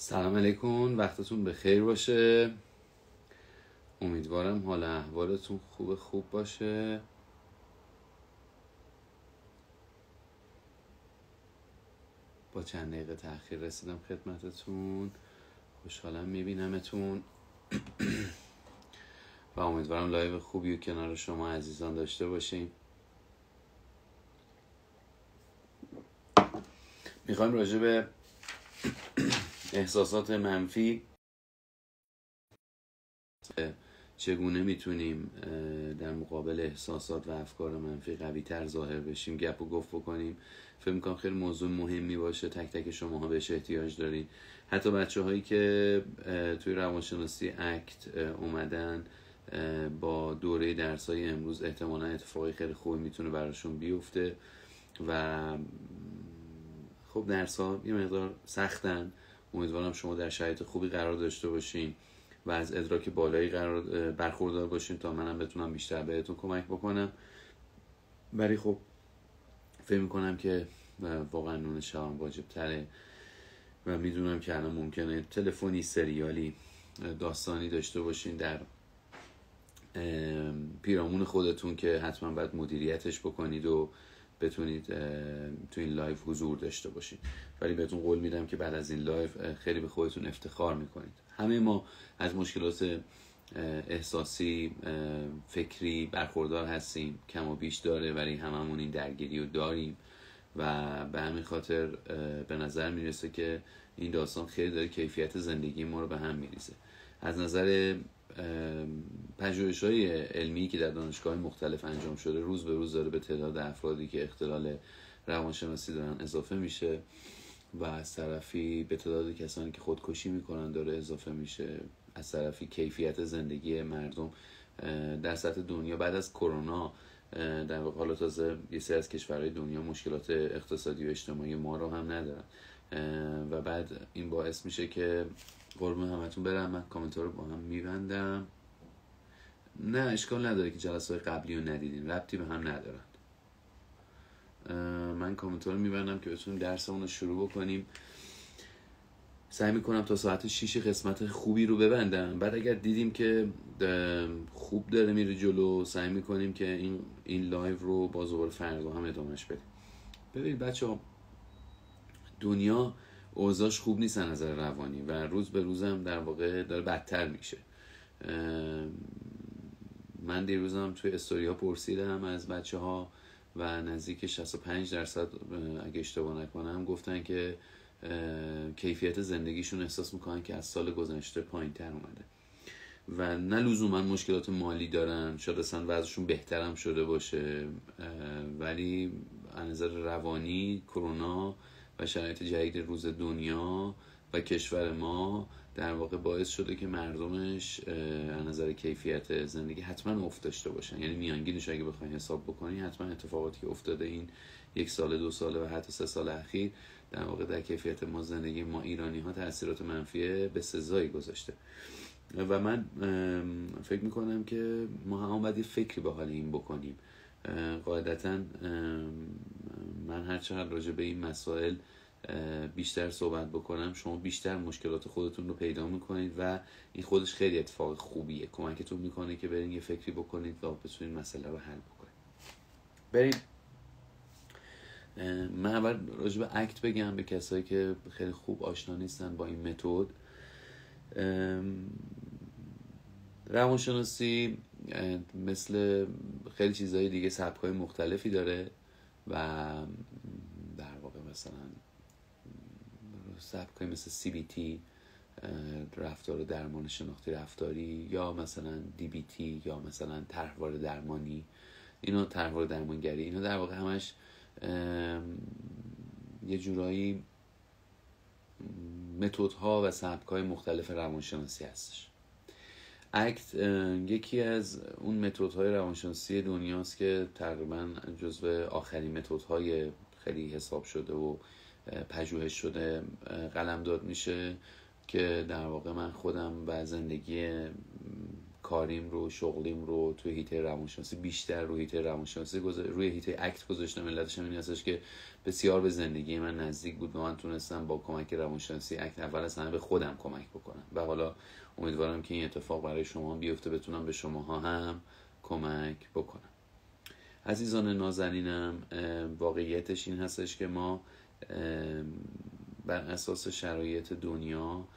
سلام علیکم، وقتتون بخیر باشه. امیدوارم حال احوالتون خوب باشه. با چند دقیقه تأخیر رسیدم خدمتتون. خوشحالم میبینمتون و امیدوارم لایو خوبی و کنار شما عزیزان داشته باشیم. میخوایم راجع به احساسات منفی، چگونه میتونیم در مقابل احساسات و افکار منفی قوی تر ظاهر بشیم گپ و گفت بکنیم. فکر میکنم خیلی موضوع مهمی باشه، تک تک شماها بهش احتیاج دارین. حتی بچه هایی که توی روانشناسی اکت اومدن با دوره درس های امروز احتمالا اتفاقی خیلی خوبی میتونه براشون بیفته و خب درس ها یه مقدار سختن. امیدوارم شما در شرایط خوبی قرار داشته باشین و از ادراک بالایی برخوردار باشین تا منم بتونم بیشتر بهتون کمک بکنم. ولی خب فکر میکنم که واقعا نون شبم واجب تره و میدونم که الان ممکنه تلفنی، سریالی، داستانی داشته باشین در پیرامون خودتون که حتما باید مدیریتش بکنید و بتونید تو این لایو حضور داشته باشید. ولی بهتون قول میدم که بعد از این لایو خیلی به خودتون افتخار میکنید. همه ما از مشکلات احساسی، فکری برخوردار هستیم، کم و بیش داره، ولی هممون این درگیری رو داریم و به همین خاطر به نظر میرسه که این داستان خیلی داره کیفیت زندگی ما رو به هم میریزه. از نظر پژوهش‌های علمی که در دانشگاه مختلف انجام شده، روز به روز داره به تعداد افرادی که اختلال روانشناسی دارن اضافه میشه و از طرفی به تعداد کسانی که خودکشی میکنن داره اضافه میشه. از طرفی کیفیت زندگی مردم در سطح دنیا بعد از کرونا در واقع حالا تازه یه سری از کشورهای دنیا مشکلات اقتصادی و اجتماعی ما رو هم ندارن و بعد این باعث میشه که قربون همتون برم. من کامنت‌ها رو با هم میبندم. نه اشکال نداره که جلسات قبلی رو ندیدین، ربطی به هم ندارن. من کامنت‌ها رو میبندم که بتونیم درسمون رو شروع بکنیم. سعی میکنم تا ساعت 6 قسمت خوبی رو ببندم. بعد اگر دیدیم که خوب داره میره جلو، سعی میکنیم که این لایو رو باز دوباره فردا هم ادامهش بدیم. ببینید بچه‌ها، دنیا اوضاعش خوب نیست از نظر روانی و روز به روزم در واقع داره بدتر میشه. من دیروزم توی استوریا پرسیدم از بچه‌ها و نزدیک 65% اگه اشتباه نکنم گفتن که کیفیت زندگیشون احساس میکنن که از سال گذشته پایین تر اومده و نه لزوما مشکلات مالی دارن، شاید اصلا وضعشون بهترم شده باشه، ولی از نظر روانی کرونا و شرایط جدید روز دنیا و کشور ما در واقع باعث شده که مردمش از نظر کیفیت زندگی حتما افت داشته باشن. یعنی میانگینش اگه بخواید حساب بکنی حتما اتفاقاتی که افتاده این 1 سال 2 سال و حتی 3 سال اخیر در واقع در کیفیت ما زندگی ما ایرانی ها تاثیرات منفی به سزایی گذاشته و من فکر میکنم که ما هم باید یه فکری به حال این بکنیم. قاعدتا من هر چقدر راجع به این مسائل بیشتر صحبت بکنم شما بیشتر مشکلات خودتون رو پیدا میکنید و این خودش خیلی اتفاق خوبیه، کمکتون میکنه که برین یه فکری بکنید و بتونید مسئله رو حل بکنید. بریم من اول راجع به اکت بگم به کسایی که خیلی خوب آشنا نیستن با این متد. روانشناسی مثل خیلی چیزهای دیگه سبک‌های مختلفی داره و در واقع مثلا سبک‌های مثل CBT، رفتار درمان شناختی رفتاری، یا مثلا DBT یا مثلا طرحواره درمانی، اینا طرحواره درمانگری، اینا در واقع همش یه جورایی متدها و سبک‌های مختلف روانشناسی هستش. اکت یکی از اون متدهای روانشناسی دنیاست که تقریبا جزو آخرین متدهای خیلی حساب شده و پژوهش شده قلمداد میشه که در واقع من خودم و زندگی کاریم رو، شغلیم رو توی حیطه روانشناسی بیشتر روی حیطه روانشناسی روی حیطه اکت گذاشتم. علتش این هستش که بسیار به زندگی من نزدیک بود و من تونستم با کمک روانشناسی اکت اول از همه به خودم کمک بکنم و حالا امیدوارم که این اتفاق برای شما بیفته، بتونم به شماها هم کمک بکنم. عزیزان نازنینم، واقعیتش این هستش که ما بر اساس شرایط دنیا،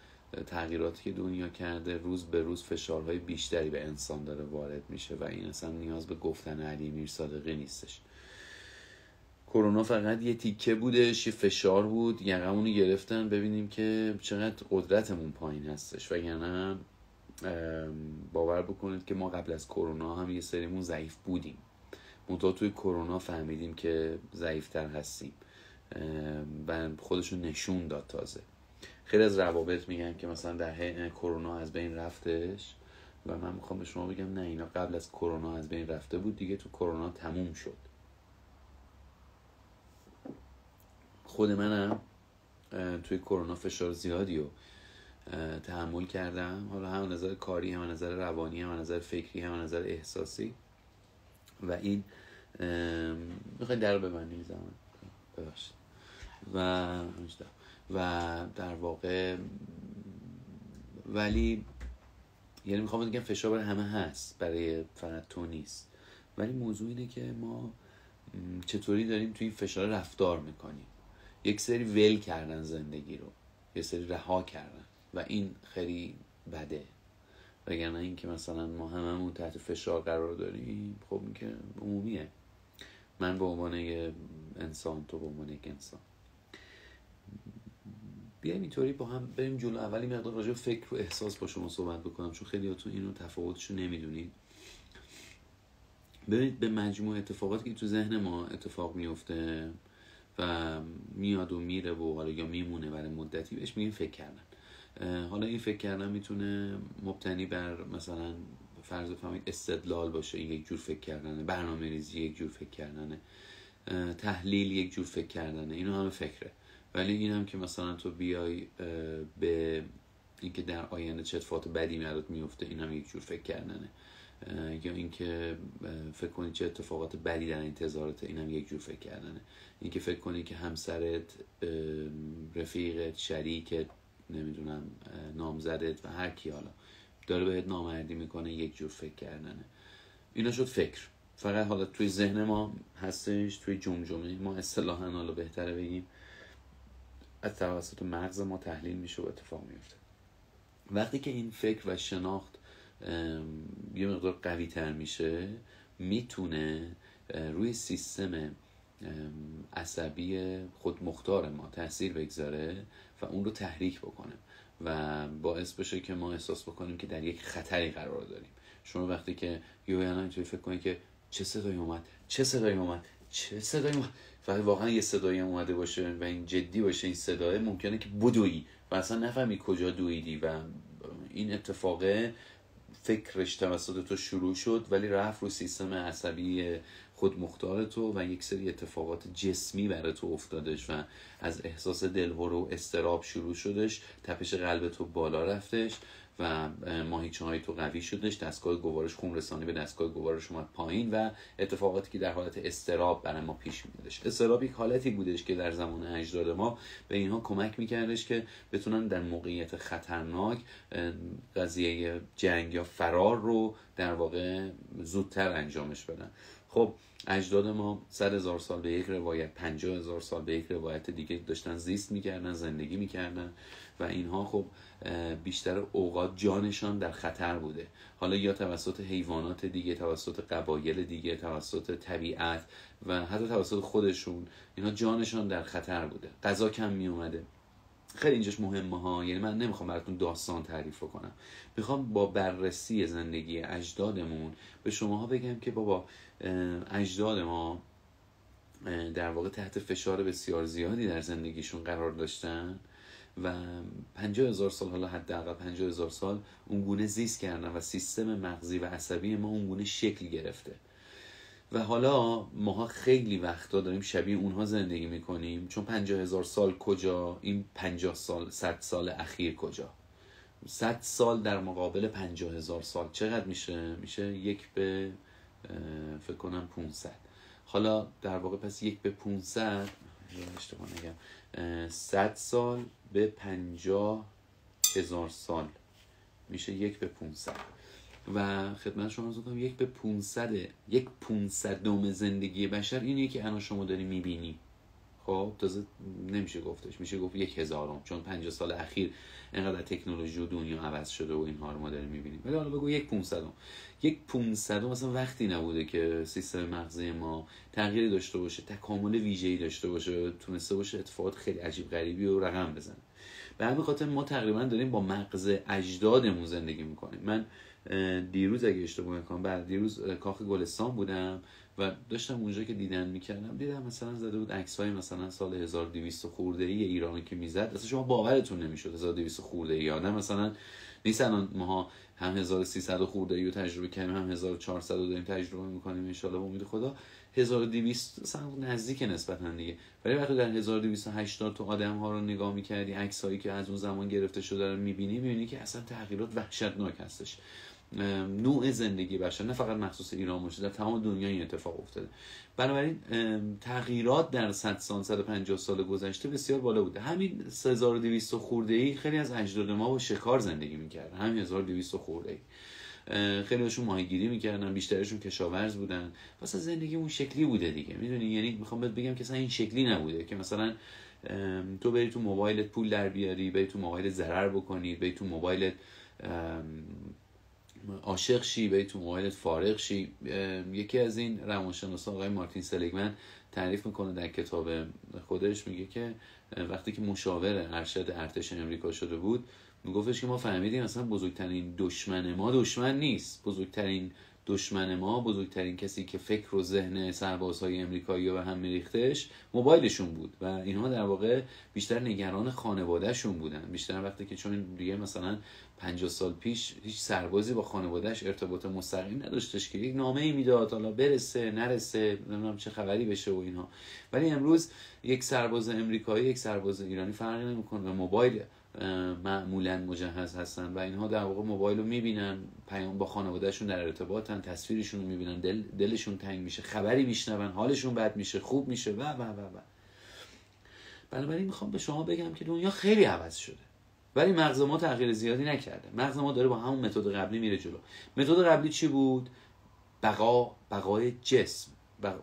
تغییراتی که دنیا کرده، روز به روز فشارهای بیشتری به انسان داره وارد میشه و این اصلا نیاز به گفتن علی میرصادقی نیستش. کرونا فقط یه تیکه بودش، یه فشار بود، یقمونو گرفتن ببینیم که چقدر قدرتمون پایین هستش. وگرنه باور بکنید که ما قبل از کرونا هم یه سریمون ضعیف بودیم، منتها توی کرونا فهمیدیم که ضعیفتر هستیم و خودشون نشون داد. تازه خیلی از روابط میگن که مثلا در کرونا از بین رفتش و من میخوام به شما بگم نه، اینا قبل از کرونا از بین رفته بود دیگه، تو کرونا تموم شد. خود منم توی کرونا فشار زیادی رو تحمل کردم، حالا هم نظر کاری، هم نظر روانی، هم نظر فکری، هم نظر احساسی و این میخوایی در رو ببندیم زمان ببخشید و در واقع ولی یعنی میخوام بگم فشار برای همه هست، برای فقط تو نیست، ولی موضوع اینه که ما چطوری داریم توی این فشار رفتار میکنیم. یک سری ول کردن زندگی رو، یک سری رها کردن و این خیلی بده. وگرنه این که مثلا ما هممون تحت فشار قرار داریم، خب این که عمومیه. من به عنوان یک انسان، تو به عنوان یک انسان، بیایم اینطوری با هم بریم جلو. اولی مقدار راجع به فکر و احساس با شما صحبت بکنم، چون خیلیاتون اینو تفاوتشو نمیدونید. ببینید به مجموع اتفاقاتی که تو ذهن ما اتفاق میفته و میاد و میره و حالا یا میمونه برای مدتی، بهش میگیم فکر کردن. حالا این فکر کردن میتونه مبتنی بر مثلا فرض بفرمایید استدلال باشه، این یک جور فکر کردنه، برنامه‌ریزی یک جور فکر کردنه، تحلیل یک جور فکر کردنه، اینا همه فکره. ولی این هم که مثلا تو بیای به اینکه در آینده چه اتفاقات بدی برات میفته، این هم یک جور فکر کردنه. یا اینکه فکر کنی چه اتفاقات بدی در انتظارته، این هم یک جور فکر کردنه. اینکه فکر کنی که همسرت، رفیقت، شریکت، نمیدونم نامزدت و هر کی حالا داره بهت نامردی میکنه، یک جور فکر کردنه. اینا شد فکر. فقط حالا توی ذهن ما هستش، توی جمجمه ما اصطلاحاً، حالا بهتره بگیم از توسط مغز ما تحلیل میشه و اتفاق میفته. وقتی که این فکر و شناخت یه مقدار قوی تر میشه، میتونه روی سیستم عصبی خودمختار ما تاثیر بگذاره و اون رو تحریک بکنه و باعث بشه که ما احساس بکنیم که در یک خطری قرار داریم. شما وقتی که یهو اینطوری فکر کنید که چه صدایی اومد فقط واقعا یه صدایی اومده باشه و این جدی باشه، این صدای ممکنه که بدویی و اصلا نفهمی کجا دویدی و این اتفاق فکرش توسط تو شروع شد ولی رفت رو سیستم عصبی خودمختار تو و یک سری اتفاقات جسمی برای تو افتادش و از احساس دلهره و اضطراب شروع شدش، تپش قلب تو بالا رفتش و ماهیچه‌های تو قوی شدش، دستگاه گوارش، خون رسانی به دستگاه گوارش اومد پایین و اتفاقاتی که در حالت اضطراب برای ما پیش میادش. اضطراب یک حالتی بودش که در زمان اجداد ما به اینها کمک میکردش که بتونن در موقعیت خطرناک قضیه جنگ یا فرار رو در واقع زودتر انجامش بدن. خب اجداد ما 100,000 سال به یک روایت، 50,000 سال به یک روایت دیگه داشتن زیست میکردن، زندگی میکردن و اینها خب بیشتر اوقات جانشان در خطر بوده، حالا یا توسط حیوانات دیگه، توسط قبایل دیگه، توسط طبیعت و حتی توسط خودشون، اینا جانشان در خطر بوده. غذا کم می اومده. خیلی اینجاش مهمه ها، یعنی من نمیخوام براتون داستان تعریف کنم، میخوام با بررسی زندگی اجدادمون به شماها بگم که بابا اجداد ما در واقع تحت فشار بسیار زیادی در زندگیشون قرار داشتن و 50,000 سال، حالا حداقل 50,000 سال اونگونه زیست کردن و سیستم مغزی و عصبی ما اونگونه شکل گرفته و حالا ماها خیلی وقتا داریم شبیه اونها زندگی میکنیم، چون 50,000 سال کجا، این 50 سال 100 سال اخیر کجا 100 سال در مقابل 50,000 سال چقدر میشه؟ میشه 1 به فکر کنم 500. حالا در واقع پس 1 به 500 اشتباه نگم، 100 سال به 50,000 سال میشه 1 به 500. و خدمت شما عرض کنم 1 به 500 1 500م زندگی بشر اینیه که الان شما داری میبینی. خب تازه نمیشه گفتش، میشه گفت 1000م، چون 50 سال اخیر اینقدر تکنولوژی و دنیا عوض شده و اینها رو ما داریم میبینیم. ولی حالا بگو 1 500م. 1 500م مثلا وقتی نبوده که سیستم مغزی ما تغییری داشته باشه، تکامل ویژه‌ای داشته باشه، تونسته باشه اتفاقات خیلی عجیب غریبی رو رقم بزنه. به همین خاطر ما تقریبا داریم با مغز اجدادمون زندگی میکنیم. من دیروز اگه اشتباه نکنم دیروز کاخ گلستان بودم و داشتم اونجا که دیدم مثلا زده بود عکس‌های مثلا سال 1200 خورده‌ای ایرانی که میزد. اصلا شما باورتون نمیشد 1200 خورده‌ای. آدم مثلا نیست الان ما هم 1300 خورده‌ای رو تجربه کردیم، هم 1400 رو داریم تجربه میکنیم ان شاءالله به امید خدا. 1200 مثلا نزدیک نسبتا دیگه. ولی وقتی در 1280 تو آدم‌ها رو نگاه می‌کردی، عکسایی که از اون زمان گرفته شده رو می‌بینی که اصلا تغییرات وحشتناک هستش. نوع زندگی بشر نه فقط مخصوص ایران باشه، در تمام دنیا این اتفاق افتاده. بنابراین تغییرات در 100 سال 150 سال گذشته بسیار بالا بوده. همین 3200 خورده‌ای خیلی از اجداد ما با شکار زندگی می‌کردن. همین 1200 خورده‌ای خیلی هاشون ماهیگیری می‌کردن، بیشترشون کشاورز بودن. واسه زندگی اون شکلی بوده دیگه. میدونی، یعنی میخوام بهت بگم که اصلا این شکلی نبوده که مثلا تو بری تو موبایلت پول در بیاری، بری تو موبایلت ضرر بکنی، بری تو موبایلت عاشق شی، بری تو موبایلت فارغ شی. یکی از این روانشناسا آقای مارتین سلیگمن تعریف میکنه در کتاب خودش، میگه که وقتی که مشاور ارشد ارتش امریکا شده بود میگفتش که ما فهمیدیم اصلا بزرگترین دشمن ما دشمن نیست، بزرگترین دشمن ما، بزرگترین کسی که فکر و ذهن سربازهای امریکایی رو به هم میریختش موبایلشون بود و اینها در واقع بیشتر نگران خانوادهشون بودن. بیشتر وقتی که چون دیگه مثلا 50 سال پیش هیچ سربازی با خانوادهش ارتباط مستقیم نداشتش که یک نامه‌ای میداد حالا برسه نرسه نمیدونم چه خبری بشه و اینها. ولی امروز یک سرباز امریکایی یک سرباز ایرانی فرقی نمیکنه، موبایل معمولا مجهز هستن و اینها در واقع موبایل رو میبینن، پیام با خانوادهشون در ارتباطن، تصویرشون رو میبینن، دلشون تنگ میشه، خبری میشنون، حالشون بد میشه، خوب میشه و. بنابراین میخوام به شما بگم که دنیا خیلی عوض شده ولی مغز ما تغییر زیادی نکرده. مغز ما داره با همون متد قبلی میره جلو. متد قبلی چی بود؟ بقای جسم،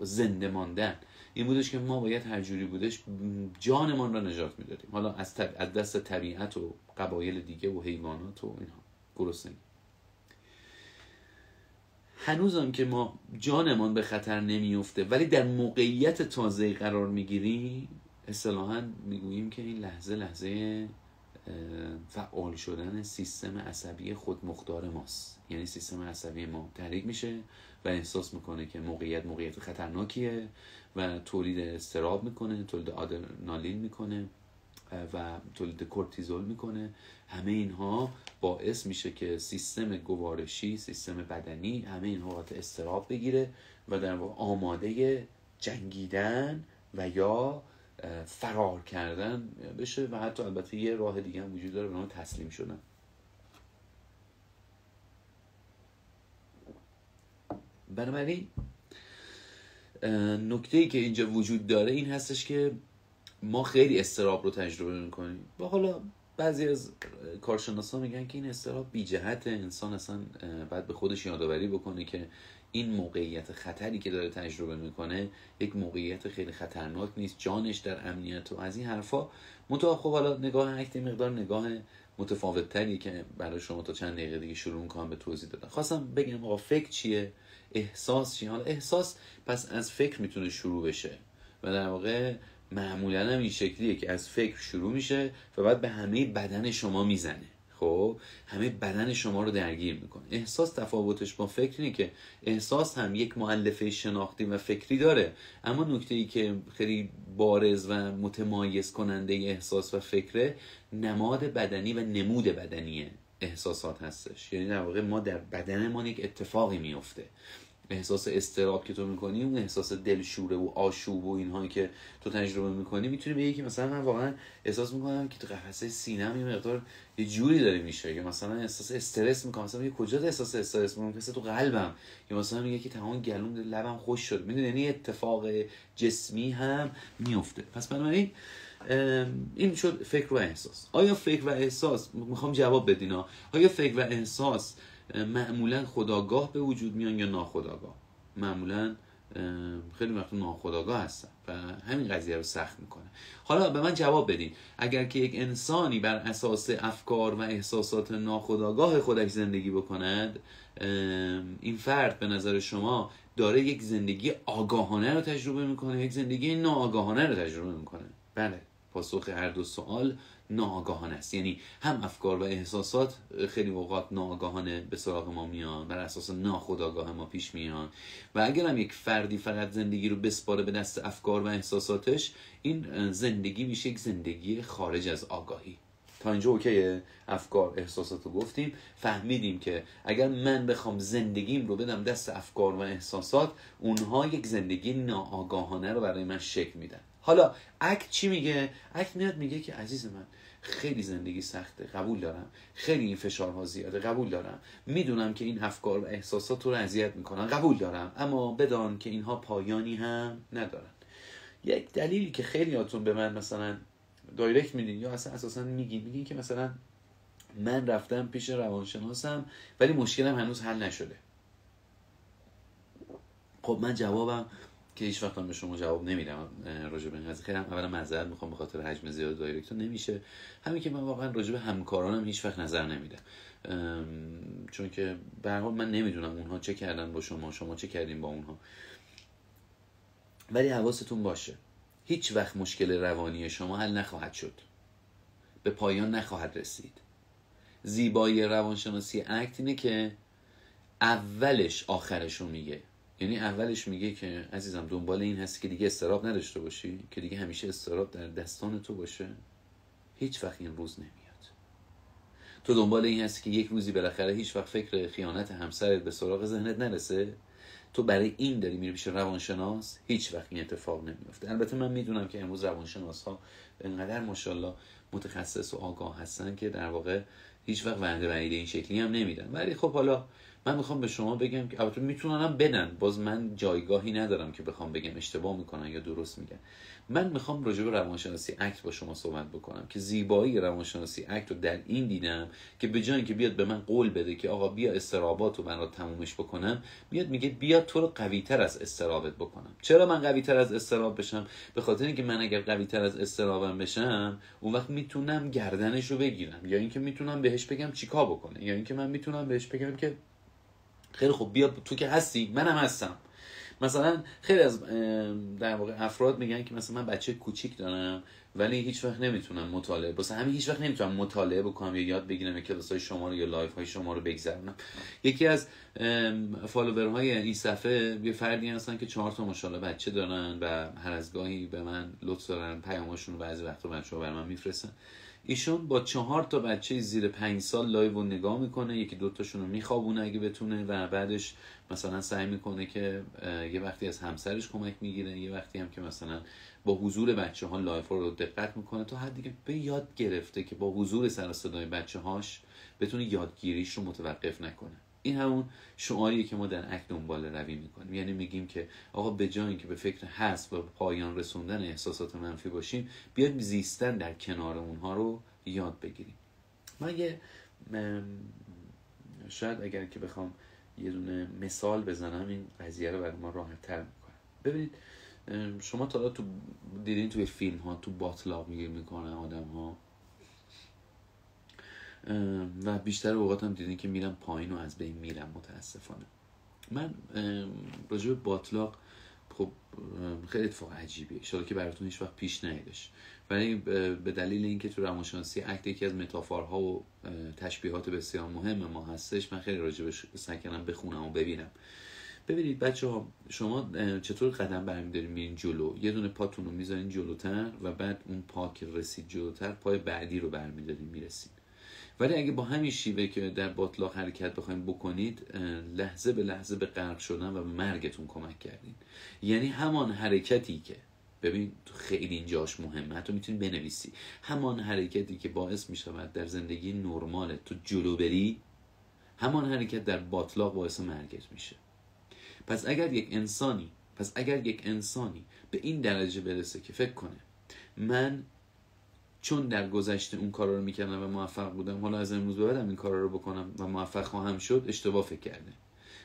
زنده ماندن. این بودش که ما باید هر جوری بودش جانمان را نجات میدادیم، حالا از دست طبیعت و قبایل دیگه و حیوانات و اینها، گرسنگی. هنوزم که ما جانمان به خطر نمیفته ولی در موقعیت تازه‌ای قرار میگیریم، اصطلاحاً میگوییم که این لحظه فعال شدن سیستم عصبی خودمختار ماست. یعنی سیستم عصبی ما تحریک میشه و احساس میکنه که موقعیت خطرناکیه و تولید اضطراب میکنه، تولید آدرنالین میکنه و تولید کورتیزول میکنه. همه اینها باعث میشه که سیستم گوارشی، سیستم بدنی، همه اینها وقت اضطراب بگیره و در واقع آماده جنگیدن و یا فرار کردن بشه و حتی البته یه راه دیگه هم وجود داره به نام تسلیم شدن. بنابراین نکته‌ای که اینجا وجود داره این هستش که ما خیلی اضطراب رو تجربه می‌کنیم و حالا بعضی از کارشناسان میگن که این اضطراب بی جهت، انسان اصلا باید به خودش یادآوری بکنه که این موقعیت خطری که داره تجربه میکنه یک موقعیت خیلی خطرناک نیست، جانش در امنیت و از این حرفا. منتها خب حالا نگاه اکت مقدار نگاه متفاوت تری که برای شما تا چند دقیقه دیگه شروع میکنم به توضیح دادن. خواستم بگم آقا فکر چیه، احساس چیه. حالا احساس پس از فکر میتونه شروع بشه و در واقع معمولا هم این شکلیه که از فکر شروع میشه و بعد به همه بدن شما میزنه. خب همه بدن شما رو درگیر میکنه. احساس تفاوتش با فکر اینه که احساس هم یک مؤلفه شناختی و فکری داره، اما نکته‌ای که خیلی بارز و متمایز کننده احساس و فکره نماد بدنی و نمود بدنی احساسات هستش. یعنی در واقع ما در بدنمون یک اتفاقی میفته. احساس اضطراب که تو میکنی، اون احساس دلشوره و آشوب و اینهایی که تو تجربه میکنی، میتونی بگی که مثلا من واقعا احساس میکنم که تو قفسه سینه‌م یه مقدار یه جوری داره میشه، که مثلا احساس استرس میکنم. مثلا میگه کجا احساس استرس میکنم؟ مثلا تو قلبم، یا مثلا میگه که تمام گلوم لبم خوش شد. میدونی یعنی اتفاق جسمی هم میفته. پس بنابراین این شد فکر و احساس. آیا فکر و احساس، میخوام جواب بدینا، آیا فکر و احساس معمولا خودآگاه به وجود میان یا ناخودآگاه؟ معمولا خیلی وقت ناخودآگاه هستن و همین قضیه رو سخت میکنه. حالا به من جواب بدین، اگر که یک انسانی بر اساس افکار و احساسات ناخودآگاه خودش زندگی بکند، این فرد به نظر شما داره یک زندگی آگاهانه رو تجربه میکنه، یک زندگی ناآگاهانه رو تجربه میکنه؟ بله، پاسخ هر دو سوال ناآگاهانه است. یعنی هم افکار و احساسات خیلی اوقات ناآگاهانه به سراغ ما میان، بر اساس ناخودآگاه ما پیش میان، و اگر هم یک فردی فقط زندگی رو بسپاره به دست افکار و احساساتش، این زندگی میشه یک زندگی خارج از آگاهی. تا اینجا اوکیه؟ افکار احساسات رو گفتیم، فهمیدیم که اگر من بخوام زندگیم رو بدم دست افکار و احساسات، اونها یک زندگی ناآگاهانه رو برای من شکل میدن. حالا اکت چی میگه؟ اکت میاد میگه که عزیز من، خیلی زندگی سخته، قبول دارم، خیلی این فشارها زیاده، قبول دارم، میدونم که این افکار و احساسات رو اذیت میکنن، قبول دارم، اما بدان که اینها پایانی هم ندارن. یک دلیلی که خیلیاتون به من مثلا دایرکت میدین یا اصلا اساسا میگین که مثلا من رفتم پیش روانشناسم ولی مشکلم هنوز حل نشده. خب من جوابم که هیچ وقت به شما جواب نمیدم راجع به این قضیه. خیلی اولا معذرت میخوام به خاطر حجم زیاد دایرکت نمیشه. همین که من واقعا راجع به همکارانم هیچ وقت نظر نمیدم، چون که به هر حال من نمیدونم اونها چه کردن با شما چه کردین با اونها. ولی حواستون باشه هیچ وقت مشکل روانی شما حل نخواهد شد، به پایان نخواهد رسید. زیبایی روانشناسی اکت اینه که اولش آخرش رو میگه. یعنی اولش میگه که عزیزم دنبال این هستی که دیگه استراب نداشته باشی، که دیگه همیشه استراب در دستان تو باشه، هیچ وقت این روز نمیاد. تو دنبال این هستی که یک روزی بالاخره هیچ وقت فکر خیانت همسرت به سراغ ذهنت نرسه، تو برای این داری میری پیش روانشناس، هیچ وقت این اتفاق نمیفته. البته من میدونم که امروز روانشناس ها انقدر ماشاءالله متخصص و آگاه هستن که در واقع هیچ وقت وعده وعیده این شکلی هم نمیدن. ولی خب حالا من میخوام به شما بگم که البته میتونن هم بدن، باز من جایگاهی ندارم که بخوام بگم اشتباه میکنن یا درست میگن. من میخوام راجع به روانشناسی اکت با شما صحبت بکنم که زیبایی روانشناسی اکت رو در این دیدم که به جای اینکه بیاد به من قول بده که آقا بیا استرابات رو برات تمومش بکنم، میاد میگه بیا تو رو قوی‌تر از استرابت بکنم. چرا من قوی‌تر از استراب بشم؟ به خاطر اینکه من اگر قوی‌تر از استرابم بشم، اون وقت میتونم گردنش رو بگیرم، یا اینکه میتونم بهش بگم چیکار بکنه، یا اینکه من میتونم بهش بگم که خیلی خوب بیا تو که هستی منم هستم. مثلا خیلی از در واقع افراد میگن که مثلا من بچه کوچیک دارم ولی هیچ وقت نمیتونم مطالعه، واسه همین هیچ وقت نمیتونم مطالعه بکنم یا یاد بگیرم یا کلاس‌های شما رو یا لایف‌های شما رو بگذرونم. یکی از فالوورهای این صفحه یه فردی هستن که 4 تا ماشاءالله بچه دارن و هر از گاهی به من لطف دارن پیاماشون رو بعضی وقتا بچه‌ها برام میفرستن. ایشون با 4 تا بچه زیر 5 سال لایو رو نگاه میکنه، یکی دو تاشون رو میخوابونه اگه بتونه، و بعدش مثلا سعی میکنه که یه وقتی از همسرش کمک میگیره، یه وقتی هم که مثلا با حضور بچه ها لایف رو دقت میکنه تا حدی که به یاد گرفته که با حضور سر و صدای بچه هاش بتونه یادگیریش رو متوقف نکنه. این همون شعاریه که ما در اکت دنبال روی میکنیم. یعنی میگیم که آقا به جای اینکه به فکر حذف و پایان رسوندن احساسات منفی باشیم، بیایم زیستن در کنار اونها رو یاد بگیریم. من شاید اگر که بخوام یه دونه مثال بزنم این قضیه رو برای ما راحت تر میکنم. ببینید شما تا تو دیدین توی فیلم ها تو باطلاق میکنن آدم ها و بیشتر اوقات هم دیدین که میرن پایین و از بین میرن متاسفانه. من راجع به باطلاق خب خیلی اتفاق عجیبیه، انشالله که براتون هیچ وقت پیش نیادش، ولی به دلیل اینکه تو روانشناسی اکت یکی از متافورها و تشبیهات بسیار مهم ما هستش، من خیلی راجبش سعی کردم بخونم و ببینم. ببینید بچه‌ها، شما چطور قدم برمی‌دارین میرین جلو، یه دونه پاتون رو میذارین جلوتر و بعد اون پا که رسید جلوتر پای بعدی رو برمی‌دارین میرسین. ولی اگه با همین شیوه که در باطلاق حرکت بخوایم بکنید، لحظه به لحظه به غرق شدن و به مرگتون کمک کردین. یعنی همان حرکتی که، ببین خیلی اینجاش مهمه، حتی میتونی بنویسی، همان حرکتی که باعث میشود در زندگی نرمال تو جلو بری، همان حرکت در باطلاق باعث مرگت میشه. پس اگر یک انسانی به این درجه برسه که فکر کنه من چون در گذشته اون کارا رو میکردم و موفق بودم، حالا از امروز به بعدم این کارا رو بکنم و موفق خواهم شد، اشتباه فکر کرده.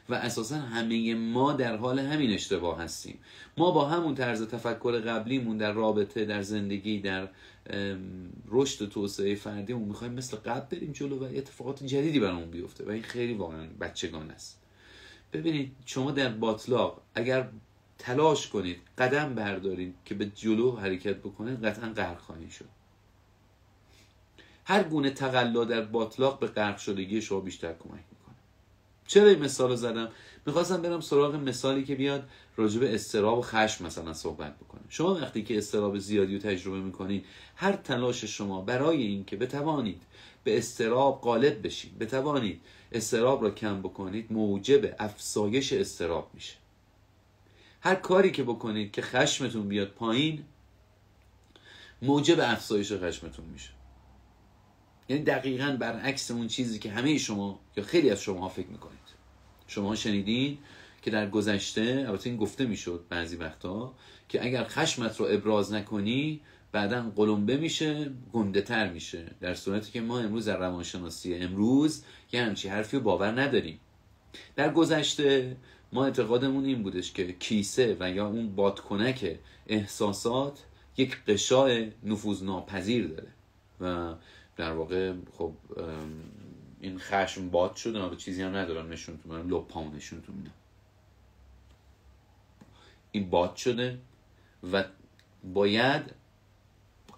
و اساسا همه ما در حال همین اشتباه هستیم. ما با همون طرز تفکر قبلیمون در رابطه، در زندگی، در رشد و توسعه فردیمون میخوایم مثل قبل بریم جلو و اتفاقات جدیدی برامون بیفته و این خیلی واقعا بچگانه است. ببینید شما در باطلاق اگر تلاش کنید قدم بردارید که به جلو حرکت بکنید، قطعا غرق خواهید شد. هر گونه تقلا در باطلاق به غرق شدگی شما بیشتر کمک میکنه. چرا این مثال رو زدم؟ میخواستم برم سراغ مثالی که بیاد راجع به اضطراب و خشم مثلا صحبت بکنم. شما وقتی که اضطراب زیادی رو تجربه میکنید، هر تلاش شما برای این که بتوانید به اضطراب غالب بشید، بتوانید اضطراب را کم بکنید، موجب افزایش اضطراب میشه. هر کاری که بکنید که خشمتون بیاد پایین، موجب افزایش خشمتون میشه. یعنی دقیقاً برعکس اون چیزی که همه شما یا خیلی از شما فکر میکنید. شما شنیدین که در گذشته، البته این گفته میشد بعضی وقتا، که اگر خشمت رو ابراز نکنی بعداً قلمبه میشه، گنده تر میشه. در صورتی که ما امروز در روانشناسی امروز یه همچین حرفی رو باور نداریم. در گذشته ما اعتقادمون این بودش که کیسه و یا اون بادکنک احساسات یک غشای نفوذناپذیر داره و در واقع خب این خشم باد شده، نه به چیزی هم ندارم نشونتون میدم، لپامو نشونتون میدم، این باد شده و باید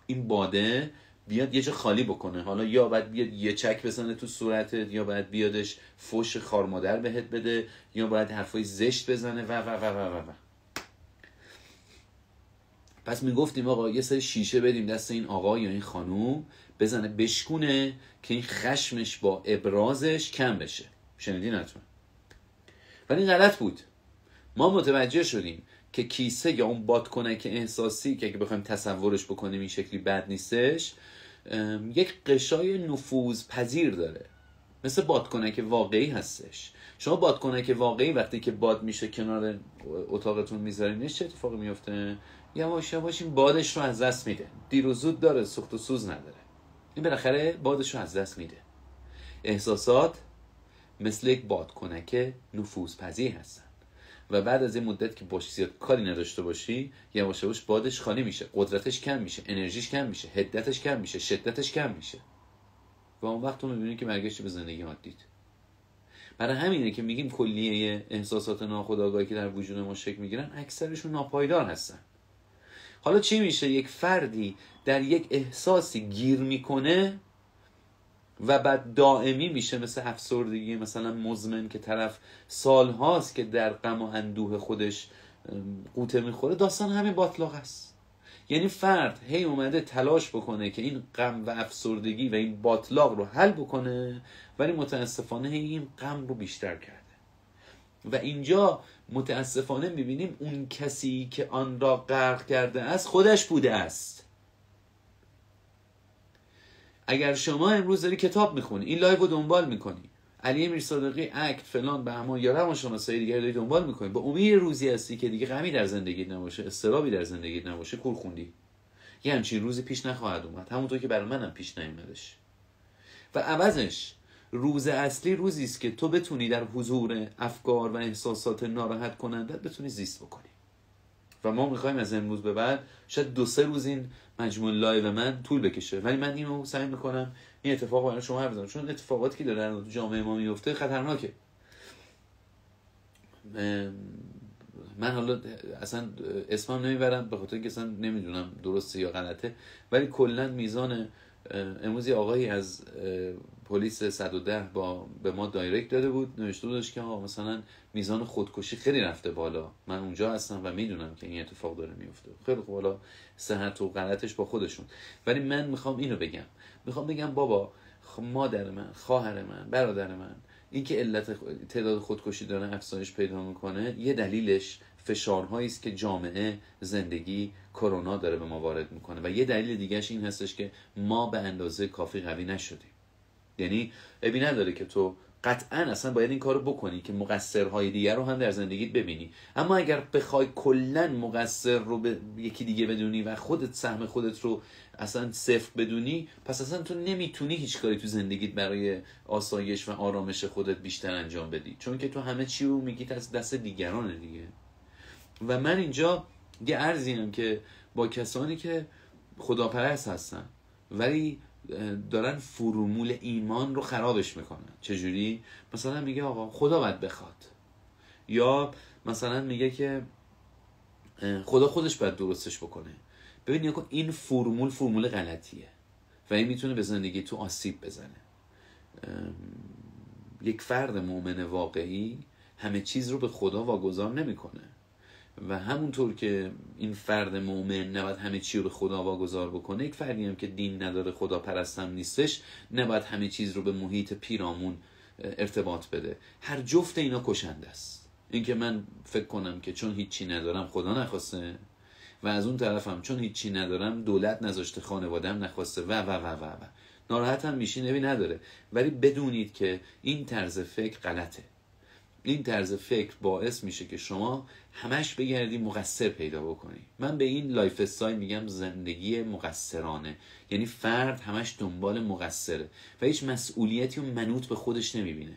این باده بیاد یه جا خالی بکنه. حالا یا باید بیاد یه چک بزنه تو صورتت، یا باید بیادش فوش خار مادر بهت بده، یا باید حرفای زشت بزنه و و و و و و. پس میگفتیم آقا یه سری شیشه بدیم دست این آقا یا این خانوم بزنه بشکونه که این خشمش با ابرازش کم بشه. شنیدین حتما؟ ولی این غلط بود. ما متوجه شدیم که کیسه یا اون بادکنک احساسی که اگه بخوایم تصورش بکنیم این شکلی بد نیستش، یک قشای نفوذ پذیر داره، مثل بادکنک واقعی هستش. شما بادکنک واقعی وقتی که باد میشه کنار اتاقتون میذارینش، چه اتفاقی میفته؟ یواش یواش این بادش رو از دست میده. دیر و زود داره، سوخت و سوز نداره. این بالاخره بادش رو از دست میده. احساسات مثل یک بادکنک نفوذپذیر هستن و بعد از این مدت که باش زیاد کاری نداشته باشی، یواش یواش بادش خالی میشه، قدرتش کم میشه، انرژیش کم میشه، حدتش کم میشه، شدتش کم میشه و اون وقت تو میبینی که برگشتی به زندگی عادیت. برای همینه که میگیم کلیه احساسات ناخودآگاهی که در وجود ما شکل میگیرن اکثرشون ناپایدار هستن. حالا چی میشه؟ یک فردی در یک احساسی گیر میکنه و بعد دائمی میشه، مثل افسردگی مثلا مزمن که طرف سالهاست که در غم و اندوه خودش قوطه میخوره. داستان همین باطلاق است. یعنی فرد هی اومده تلاش بکنه که این غم و افسردگی و این باطلاق رو حل بکنه، ولی متاسفانه هی این غم رو بیشتر کرده و اینجا متاسفانه میبینیم اون کسی که آن را غرق کرده است خودش بوده است. اگر شما امروز داری کتاب میخونی، این لایو رو دنبال میکنی، علی میرصادقی اکت فلان بهمان یا روانشناسای دیگه داری دنبال میکنی، با امید روزی هستی که دیگه غمی در زندگیت نباشه، اضطرابی در زندگیت نباشه، کور خوندی. یه همچین روزی پیش نخواهد اومد، همونطور که برای منم پیش نیومدش. و عوضش روز اصلی روزی است که تو بتونی در حضور افکار و احساسات ناراحت کننده بتونی زیست بکنی. و ما میخوایم از امروز به بعد شاید 2-3 روز این مجموع لایو من طول بکشه، ولی من اینو سعی میکنم این اتفاق برای شما حرف بزنم، چون اتفاقاتی که داره در جامعه ما میفته خطرناکه. من حالا اصلا اسمم نمیبرم به خاطر که اصلا نمیدونم درسته یا غلطه، ولی کلا میزان امروز آقایی از پلیس 110 به ما دایرکت داده بود، نوشته بودش که مثلا میزان خودکشی خیلی رفته بالا. من اونجا هستم و میدونم که این اتفاق داره میفته. خیلی خوب، حالا صحت و غلطش با خودشون، ولی من میخوام اینو بگم. میخوام بگم بابا مادر من، خواهر من، برادر من، این که علت تعداد خودکشی داره افزایش پیدا میکنه، یه دلیلش فشارهایی است که جامعه، زندگی، کرونا داره به ما وارد میکنه و یه دلیل دیگهش این هستش که ما به اندازه کافی قوی نشدیم. یعنی ابی نداره که تو قطعا اصلا باید این کارو بکنی که مقصرهای دیگر رو هم در زندگیت ببینی، اما اگر بخوای کلا مقصر رو به یکی دیگه بدونی و خودت سهم خودت رو اصلا صفر بدونی، پس اصلا تو نمیتونی هیچ کاری تو زندگیت برای آسایش و آرامش خودت بیشتر انجام بدی، چون که تو همه چی رو میگی از دست دیگرانه دیگه. و من اینجا یه عرضیم که با کسانی که خداپرست هستن ولی دارن فرمول ایمان رو خرابش میکنن. چجوری؟ مثلا میگه آقا خدا باید بخواد، یا مثلا میگه که خدا خودش باید درستش بکنه. ببین این فرمول غلطیه و این میتونه به زندگی تو آسیب بزنه. یک فرد مؤمن واقعی همه چیز رو به خدا واگذار نمیکنه و همونطور که این فرد مؤمن نباید همه چی رو به خدا واگذار بکنه، یک فردی هم که دین نداره، خدا پرستم نیستش، نباید همه چیز رو به محیط پیرامون ارتباط بده. هر جفت اینا کشنده است. این که من فکر کنم که چون هیچی ندارم خدا نخواسته و از اون طرفم چون هیچی ندارم دولت نذاشته، خانواده‌ام نخواسته و ناراحت هم میشین، نبی نداره. ولی بدونید که این طرز فکر غلطه. این طرز فکر باعث میشه که شما همش بگردی مقصر پیدا بکنی. من به این لایف استایل میگم زندگی مقصرانه، یعنی فرد همش دنبال مقصره و هیچ مسئولیتی و منوط به خودش نمیبینه.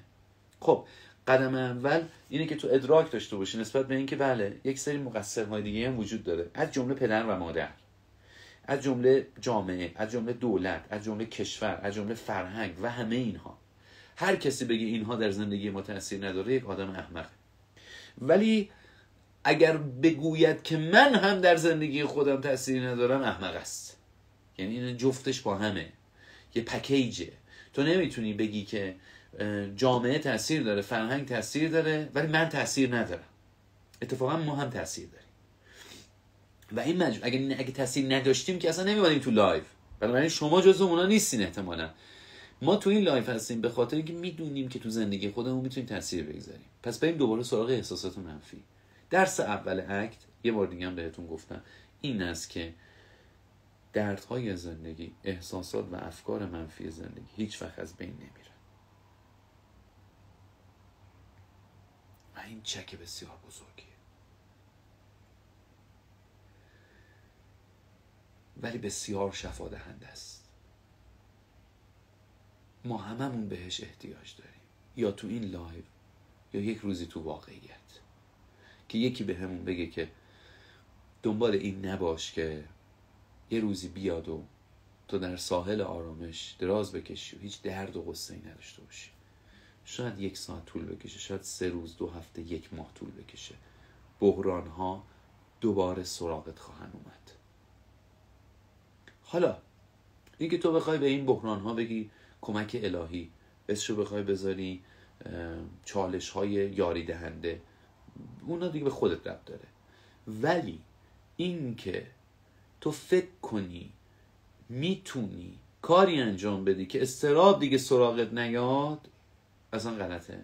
خب قدم اول اینه که تو ادراک داشته باشی نسبت به این که بله یک سری مقصرهای دیگه هم وجود داره، از جمله پدر و مادر، از جمله جامعه، از جمله دولت، از جمله کشور، از جمله فرهنگ و همه اینها. هر کسی بگه اینها در زندگی ما تأثیر نداره یک آدم احمقه. ولی اگر بگوید که من هم در زندگی خودم تأثیر ندارم، احمق است. یعنی این جفتش با همه، یه پکیجه. تو نمیتونی بگی که جامعه تأثیر داره، فرهنگ تأثیر داره، ولی من تأثیر ندارم. اتفاقا ما هم تأثیر داریم و این اگه تأثیر نداشتیم که اصلا نمی‌اومدیم تو لایو. بنابراین شما جزو اونا نیستین احتمالاً. ما تو این لایف هستیم به خاطر اینکه میدونیم که تو زندگی خودمون میتونیم تاثیر بگذاریم. پس بریم دوباره سراغ احساسات منفی. درس اول اکت، یه بار دیگه هم بهتون گفتم، این است که دردهای زندگی، احساسات و افکار منفی زندگی هیچ وقت از بین نمیرن. و این چک بسیار بزرگیه. ولی بسیار شفا دهنده است. ما هممون بهش احتیاج داریم، یا تو این لایو یا یک روزی تو واقعیت، که یکی به همون بگه که دنبال این نباش که یه روزی بیاد و تو در ساحل آرامش دراز بکشی و هیچ درد و غصه‌ای نداشته باشی. شاید 1 ساعت طول بکشه، شاید 3 روز، 2 هفته، 1 ماه طول بکشه. بحران‌ها دوباره سراغت خواهند اومد. حالا اینکه تو بخوای به این بحران‌ها بگی کمک الهی، اسمشو بخوای بذاری چالش‌های یاری دهنده، اونا دیگه به خودت ربط داره. ولی این که تو فکر کنی میتونی کاری انجام بدی که اضطراب دیگه سراغت نیاد، اصلا غلطه.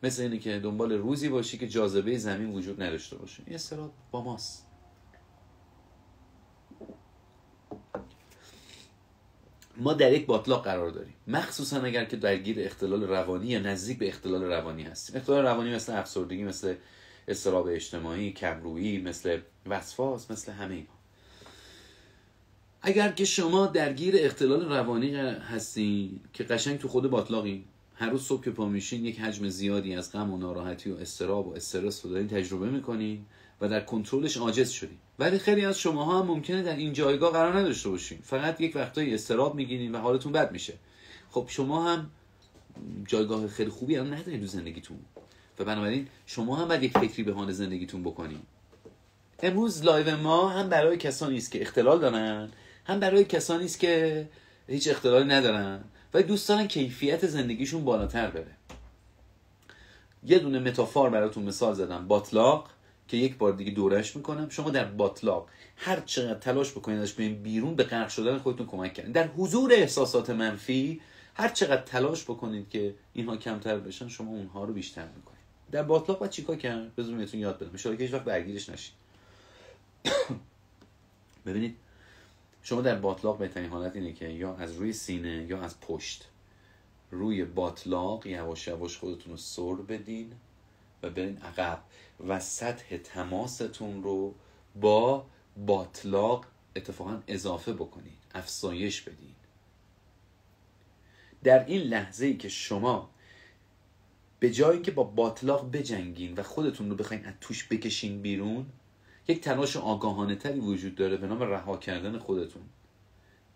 مثل اینه که دنبال روزی باشی که جاذبه زمین وجود نداشته باشه. این اضطراب با ماست. ما در یک باطلاق قرار داریم، مخصوصا اگر که درگیر اختلال روانی یا نزدیک به اختلال روانی هستیم. اختلال روانی مثل افسردگی، مثل اضطراب اجتماعی، کمرویی، مثل وسواس، مثل همه اینا. اگر که شما درگیر اختلال روانی هستین که قشنگ تو خود باطلاقین، هر روز صبح که پا میشین یک حجم زیادی از غم و ناراحتی و اضطراب و استرس رو دارین تجربه میکنین و در کنترلش عاجز شدین. ولی خیلی از شماها هم ممکنه در این جایگاه قرار نداشته باشین، فقط یک وقتایی اضطراب میگیرین و حالتون بد میشه. خب شما هم جایگاه خیلی خوبی هم ندارین تو زندگیتون و بنابراین شما هم باید یک فکری به حال زندگیتون بکنین. امروز لایو ما هم برای کسانی است که اختلال دارن، هم برای کسانی است که هیچ اختلالی ندارن و دوست دارن کیفیت زندگیشون بالاتر بره. یه دونه متافور براتون مثال زدم، باطلاق، که یک بار دیگه دورش میکنم. شما در باطلاق هر چقدر تلاش بکنید ازش بیرون، به غرق شدن خودتون کمک کنید. در حضور احساسات منفی هر چقدر تلاش بکنید که اینها کمتر بشن، شما اونها رو بیشتر میکنید. در باتلاق باید چیکار کرد؟ بذارید بهتون یاد بدم، ان شاءالله که هیچ وقت درگیرش نشید. ببینید شما در باتلاق بهترین حالت اینه که یا از روی سینه یا از پشت روی باتلاق یواش یواش خودتون رو سر بدین و برین عقب و سطح تماستون رو با باتلاق اتفاقا اضافه بکنید، افزایش بدین. در این لحظه ای که شما به جایی که با باتلاق بجنگین و خودتون رو بخواین از توش بکشین بیرون، یک تلاش آگاهانه تری وجود داره به نام رها کردن خودتون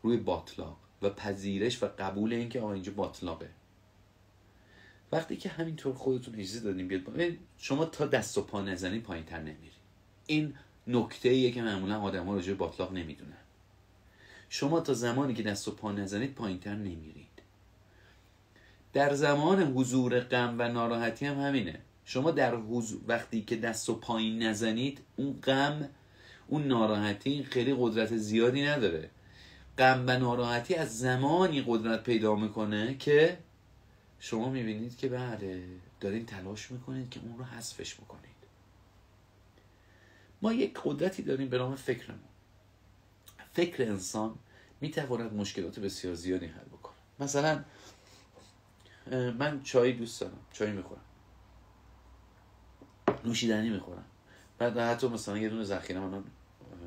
روی باتلاق و پذیرش و قبول این که آقا اینجا باتلاقه. وقتی که همینطور خودتون اجازه دادین بیاد، شما تا دست و پا نزنید پایین‌تر نمیرید. این نکته ایه که معمولا آدم‌ها راجع به باتلاق نمیدونن. شما تا زمانی که دست و پا نزنید پایین‌تر نمیرید. در زمان حضور غم و ناراحتی هم همینه. شما در وقتی که دست و پایین نزنید، اون غم، اون ناراحتی خیلی قدرت زیادی نداره. غم و ناراحتی از زمانی قدرت پیدا میکنه که شما میبینید که بله دارین تلاش میکنید که اون رو حذفش بکنید. ما یک قدرتی داریم به نام فکرمون. فکر انسان میتواند مشکلات بسیار زیادی حل بکنه. مثلا من چای دوست دارم، چای میخورم، نوشیدنی میخورم، بعد حتی مثلا یه دونه ذخیره من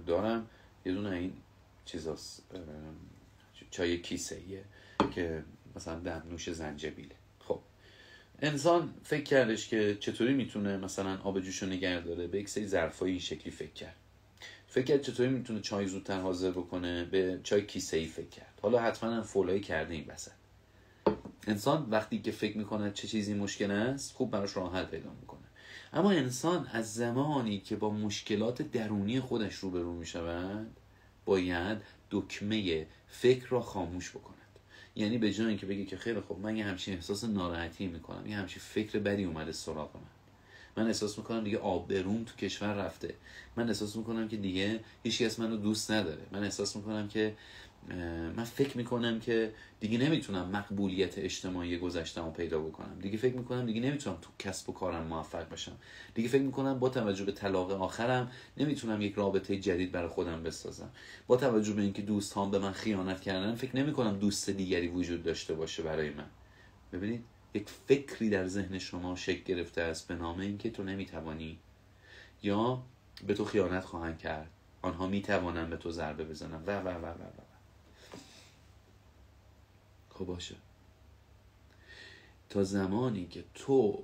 دارم، یه دونه این چیزاست، چای کیسه‌ایه که مثلا دمنوش زنجبیله. خب انسان فکر کردش که چطوری میتونه مثلا آب جوشو نگه داره، به یک سری ظرفای این شکلی فکر کرد چطوری میتونه چای زودتر حاضر بکنه، به چای کیسه‌ای فکر کرد. حالا حتما هم فولای کرده این وسط. انسان وقتی که فکر میکنه چه چیزی مشکل است، خوب براش راه حل پیدا میکنه. اما انسان از زمانی که با مشکلات درونی خودش روبرو میشود، باید دکمه فکر را خاموش بکند. یعنی به جای اینکه بگی که خیلی خوب من یه همچین احساس ناراحتی میکنم، یه همچین فکر بدی اومده سراغ من احساس میکنم دیگه آبروم تو کشور رفته، من احساس میکنم که دیگه هیچ کس منو دوست نداره، من احساس میکنم که من فکر میکنم که دیگه نمیتونم مقبولیت اجتماعی گذشته‌مو پیدا بکنم، دیگه فکر میکنم دیگه نمیتونم تو کسب و کارم موفق بشم، دیگه فکر میکنم با توجه به طلاق آخرم نمیتونم یک رابطه جدید برای خودم بسازم، با توجه به اینکه دوستام به من خیانت کردن فکر نمیکنم دوست دیگری وجود داشته باشه برای من. ببینید یک فکری در ذهن شما شکل گرفته است به نام اینکه تو نمیتوانی، یا به تو خیانت خواهند کرد، آنها میتوانند به تو ضربه بزنن و و و و و. خب باشه، تا زمانی که تو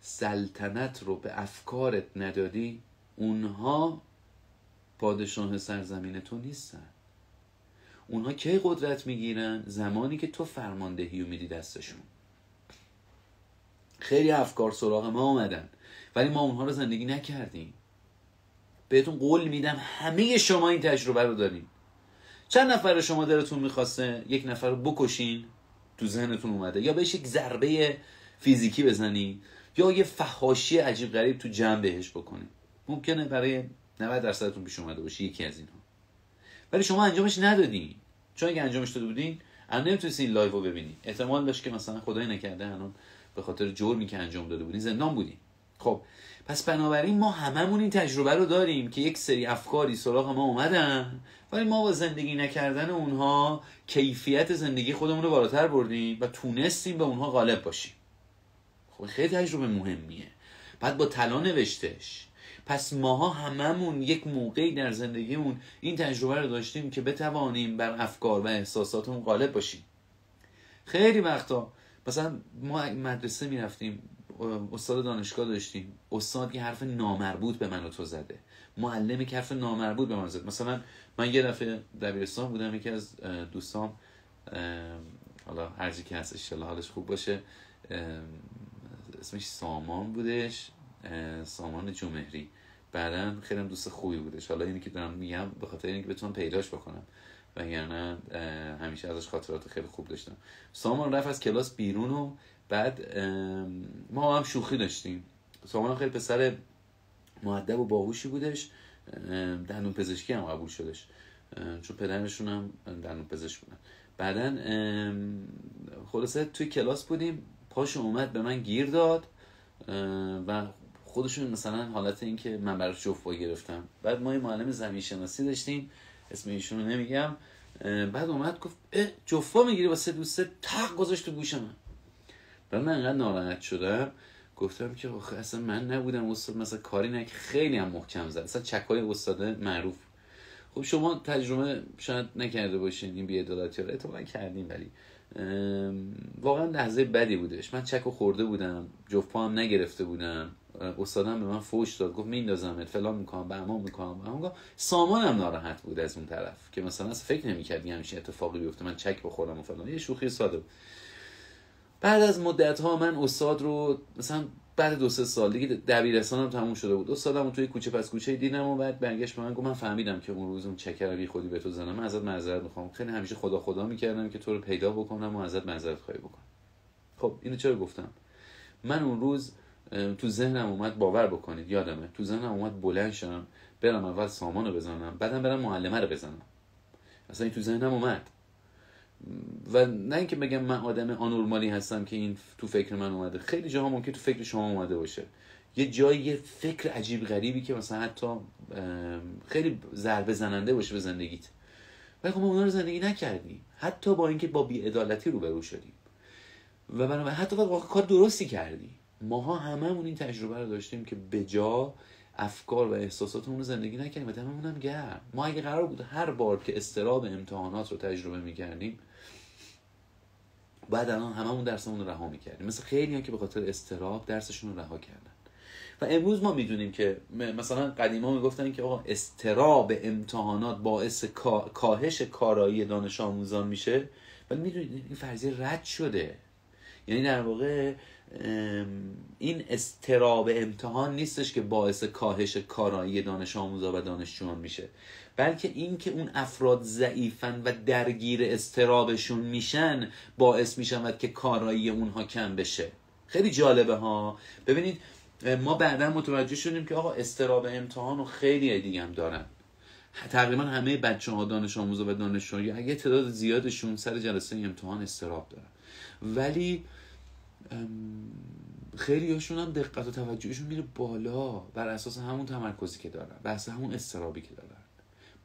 سلطنت رو به افکارت ندادی، اونها پادشاه سرزمین تو نیستن. اونها کی قدرت میگیرن؟ زمانی که تو فرماندهی رو میدی دستشون. خیلی افکار سراغ ما اومدن ولی ما اونها رو زندگی نکردیم. بهتون قول میدم همه شما این تجربه رو دارین. چند نفر شما دلتون میخواسته یک نفر رو بکشین، تو ذهنتون اومده، یا بهش یک ضربه فیزیکی بزنی، یا یه فحاشی عجیب غریب تو جمع بهش بکنی. ممکنه برای 90% پیش اومده باشه یکی از اینها، ولی شما انجامش ندادین. چون اگه انجامش داده بودین الان نمیتونستین این لایو رو ببینید. احتمال داشت که مثلا خدای نکرده الان به خاطر جرمی که انجام داده بودین زندان بودین. خب پس بنابراین ما هممون این تجربه رو داریم که یک سری افکاری سراغ ما اومدن ولی ما با زندگی نکردن اونها کیفیت زندگی خودمون رو بالاتر بردیم و تونستیم به اونها غالب باشیم. خب خیلی تجربه مهمیه. بعد با طلا نوشتش. پس ماها هممون یک موقعی در زندگیمون این تجربه رو داشتیم که بتوانیم بر افکار و احساساتمون غالب باشیم. خیلی وقتا مثلا ما مدرسه میرفتیم، استاد دانشگاه داشتیم، استاد یه حرف نامربوط به من و تو زده، معلمی که حرف نامربوط به من زد. مثلا من یه دفعه دبیرستان بودم، یکی از دوستام، حالا هرچی که هست انشالله حالش خوب باشه، اسمش سامان بودش، سامان جمهری، بعدن خیلی دوست خوبی بودش. حالا اینی که دارم میگم به خاطر اینکه بتونم پیداش بکنم و یعنی همیشه ازش خاطرات خیلی خوب داشتم. سامان رفت از کلاس بیرون و بعد ما هم شوخی داشتیم. سامان خیلی پسر مؤدب و باهوشی بودش، دندون پزشکی هم قبول شدش چون پدرشون هم دندون پزشک بودن. بعدن خلاصه توی کلاس بودیم، پاشو اومد به من گیر داد و خودشون مثلا حالت این که من براش جفت گرفتم. بعد ما یه معلم زمین شناسی داشتیم، اسم ایشون رو نمیگم، بعد اومد گفت جفا میگیری واسه دوسته، تق گذاشت تو گوش من. بعد من انقدر ناراحت شدم گفتم که آخه اصلا من نبودم استاد، مثلا کاری نه که خیلی هم محکم زد، اصلا چکای استاد معروف. خب شما تجربه شاید نکرده باشین این بی‌عدالتی رو، احتمالاً کردین، ولی واقعا لحظه بدی بودش. من چکو خورده بودم، جفت پا هم نگرفته بودم، استادم به من فوش داد، گفت میندازمت فلان میکنم بهمان میکنم. سامانم ناراحت بود از اون طرف که مثلا اصلا فکر نمی‌کرد همین اتفاقی بیفته، من چک بخورم و فلان، یه شوخی ساده بود. بعد از مدت ها من استاد رو مثلا بعد 2-3 سال دیگه دبیرستانم تموم شده بود، استادمو توی کوچه پس کوچه دیدم و بعد برگشت به من گفت من فهمیدم که اون روز اون چکر بی خودی به تو زدم، من ازت معذرت میخوام. خیلی همیشه خدا میکردم که تو رو پیدا بکنم و ازت معذرت خواهی بکنم. خب اینو چرا گفتم؟ من اون روز تو ذهنم اومد، باور بکنید یادمه، تو ذهنم اومد بلند شم برم اول سامانو بزنم، بعدم برم معلمه رو بزنم. اصلا این تو ذهنم اومد و نه اینکه بگم من آدم آنورمالی هستم که این تو فکر من اومده، خیلی جاها ممکن تو فکر شما اومده باشه، یه جایی یه فکر عجیب غریبی که مثلا حتی خیلی ضربه زننده باشه به زندگیت، ولی خب ما اونا رو زندگی نکردیم، حتی با اینکه با بی‌عدالتی روبرو شدیم و بنابراین حتی واقعا کار درستی کردیم. ماها هممون این تجربه رو داشتیم که به جا افکار و احساساتمون رو زندگی نکردیم و دممون هم گرم. ما اگه قرار بود هر بار که اضطراب امتحانات رو تجربه می‌کردیم بعد الان هممون درسمون رو رها می‌کردیم، مثل خیلی‌ها که به خاطر اضطراب درسشون رو رها کردن. و امروز ما میدونیم که مثلا قدیما میگفتن که آقا اضطراب امتحانات باعث کاهش کارایی دانش آموزان میشه، ولی میدونید این فرضیه رد شده. یعنی در واقع این اضطراب امتحان نیستش که باعث کاهش کارایی دانش آموزا و دانشجویان میشه، بلکه این که اون افراد ضعیفن و درگیر اضطرابشون میشن باعث میشن که کارایی اونها کم بشه. خیلی جالبه ها. ببینید ما بعدا متوجه شدیم که آقا اضطراب امتحان رو خیلی دیگه هم دارن، تقریبا همه بچه‌ها دانش آموزا و دانشجویان اگه تعداد زیادشون سر جلسه امتحان اضطراب دارن، ولی خیلی هاشون هم دقت و توجهشون میره بالا بر اساس همون تمرکزی که دارن، بر اساس همون اضطرابی که دارن.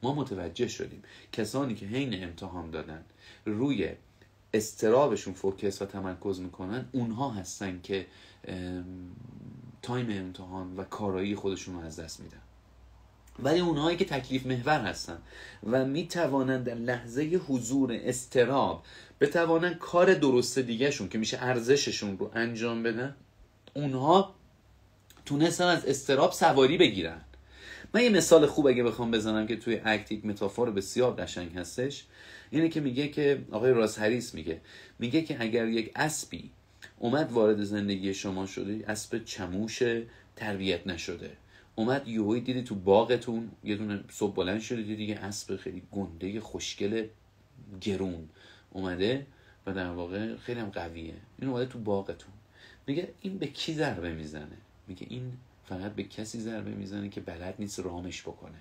ما متوجه شدیم کسانی که حین امتحان دادن روی اضطرابشون فوکس و تمرکز میکنن، اونها هستن که تایم امتحان و کارایی خودشون رو از دست میدن. ولی اونهایی که تکلیف محور هستن و میتوانند در لحظه حضور اضطراب بتوانن کار درست دیگه شون که میشه ارزششون رو انجام بدن، اونها تونستن از اضطراب سواری بگیرن. من یه مثال خوب اگه بخوام بزنم که توی اکت یک متافور بسیار قشنگ هستش، اینه که میگه که آقای راس هریس میگه که اگر یک اسبی اومد وارد زندگی شما شده، اسب چموش تربیت نشده، اومد یهویی دیدی تو باغتون یه دونه صبح بلند شده دیدی یه اسب خیلی گنده خوشگل گرون اومده و در واقع خیلی هم قویه، این اومده تو باغتون، میگه این به کی ضربه میزنه؟ میگه این فقط به کسی ضربه میزنه که بلد نیست رامش بکنه.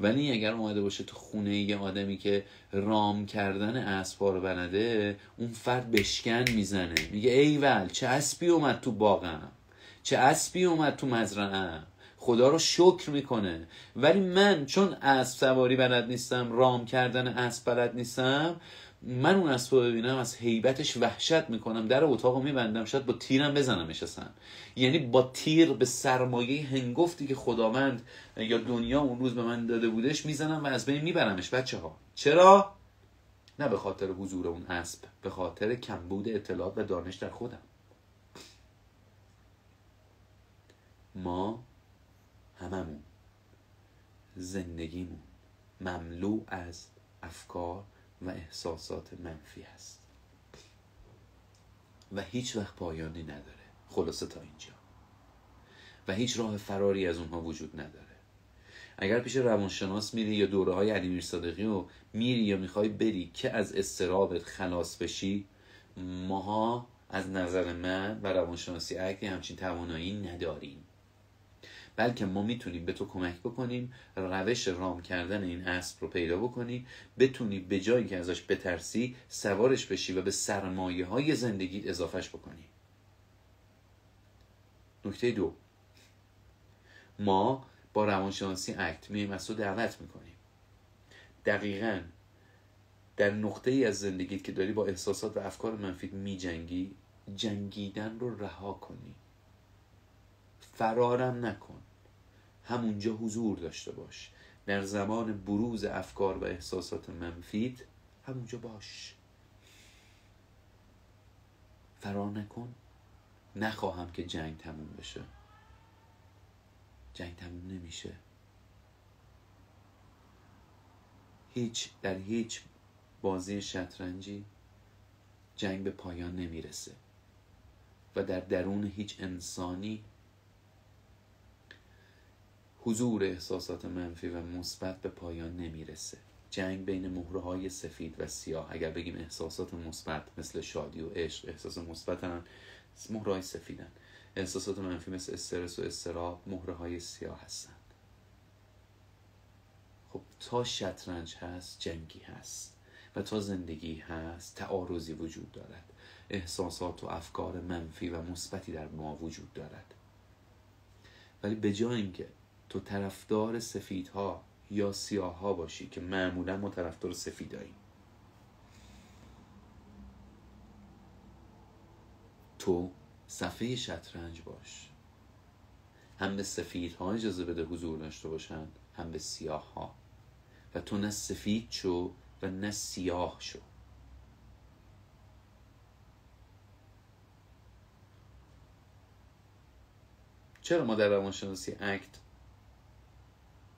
ولی اگر اومده باشه تو خونه یه آدمی که رام کردن اسبا رو بلده، اون فرد بشکن میزنه، میگه ایول چه اسبی اومد تو باغم، چه اسبی اومد تو مزرعه‌ام، خدا رو شکر میکنه. ولی من چون اسب سواری بلد نیستم، رام کردن اسب بلد نیستم، من اون اسب رو ببینم از هیبتش وحشت میکنم، در اتاقو میبندم، شاید با تیرم بزنمش اصلا. یعنی با تیر به سرمایه هنگفتی که خداوند یا دنیا اون روز به من داده بودش میزنم و از بین میبرمش. بچه ها چرا؟ نه به خاطر حضور اون اسب، به خاطر کمبود اطلاعات و دانش در خودم. ما هممون زندگیمون مملو از افکار و احساسات منفی هست و هیچ وقت پایانی نداره، خلاصه تا اینجا، و هیچ راه فراری از اونها وجود نداره. اگر پیش روانشناس میری یا دوره های علی میرصادقی رو میری یا میخوای بری که از اضطرابت خلاص بشی، ماها از نظر من و روانشناسی اکتی همچین توانایی نداریم. بلکه ما میتونیم به تو کمک بکنیم روش رام کردن این اسب رو پیدا بکنی، بتونی به جایی که ازش بترسی سوارش بشی و به سرمایه های زندگیت اضافهش بکنی. نکته 2، ما با روانشناسی اکت میایم از تو دعوت میکنیم دقیقاً در نقطه ای از زندگیت که داری با احساسات و افکار منفی میجنگی، جنگیدن رو رها کنی، فرارم نکن، همونجا حضور داشته باش، در زمان بروز افکار و احساسات منفیت همونجا باش، فرار نکن. نخواهم که جنگ تموم بشه. جنگ تموم نمیشه. در هیچ بازی شطرنجی جنگ به پایان نمیرسه و در درون هیچ انسانی حضور احساسات منفی و مثبت به پایان نمیرسه. جنگ بین مهره‌های سفید و سیاه، اگر بگیم احساسات مثبت مثل شادی و عشق احساس مثبتن، مهره‌های سفیدن، احساسات منفی مثل استرس و اضطراب مهره‌های سیاه هستن. خب تا شطرنج هست جنگی هست و تا زندگی هست تعارضی وجود دارد، احساسات و افکار منفی و مثبتی در ما وجود دارد. ولی به جای اینکه تو طرفدار سفیدها یا سیاه‌ها باشی که معمولا ما طرفدار سفیداییم، تو صفحه شطرنج باش، هم به سفیدها اجازه بده حضور داشته باشن، هم به سیاه‌ها، و تو نه سفید شو و نه سیاه شو. چرا ما در روانشناسی اکت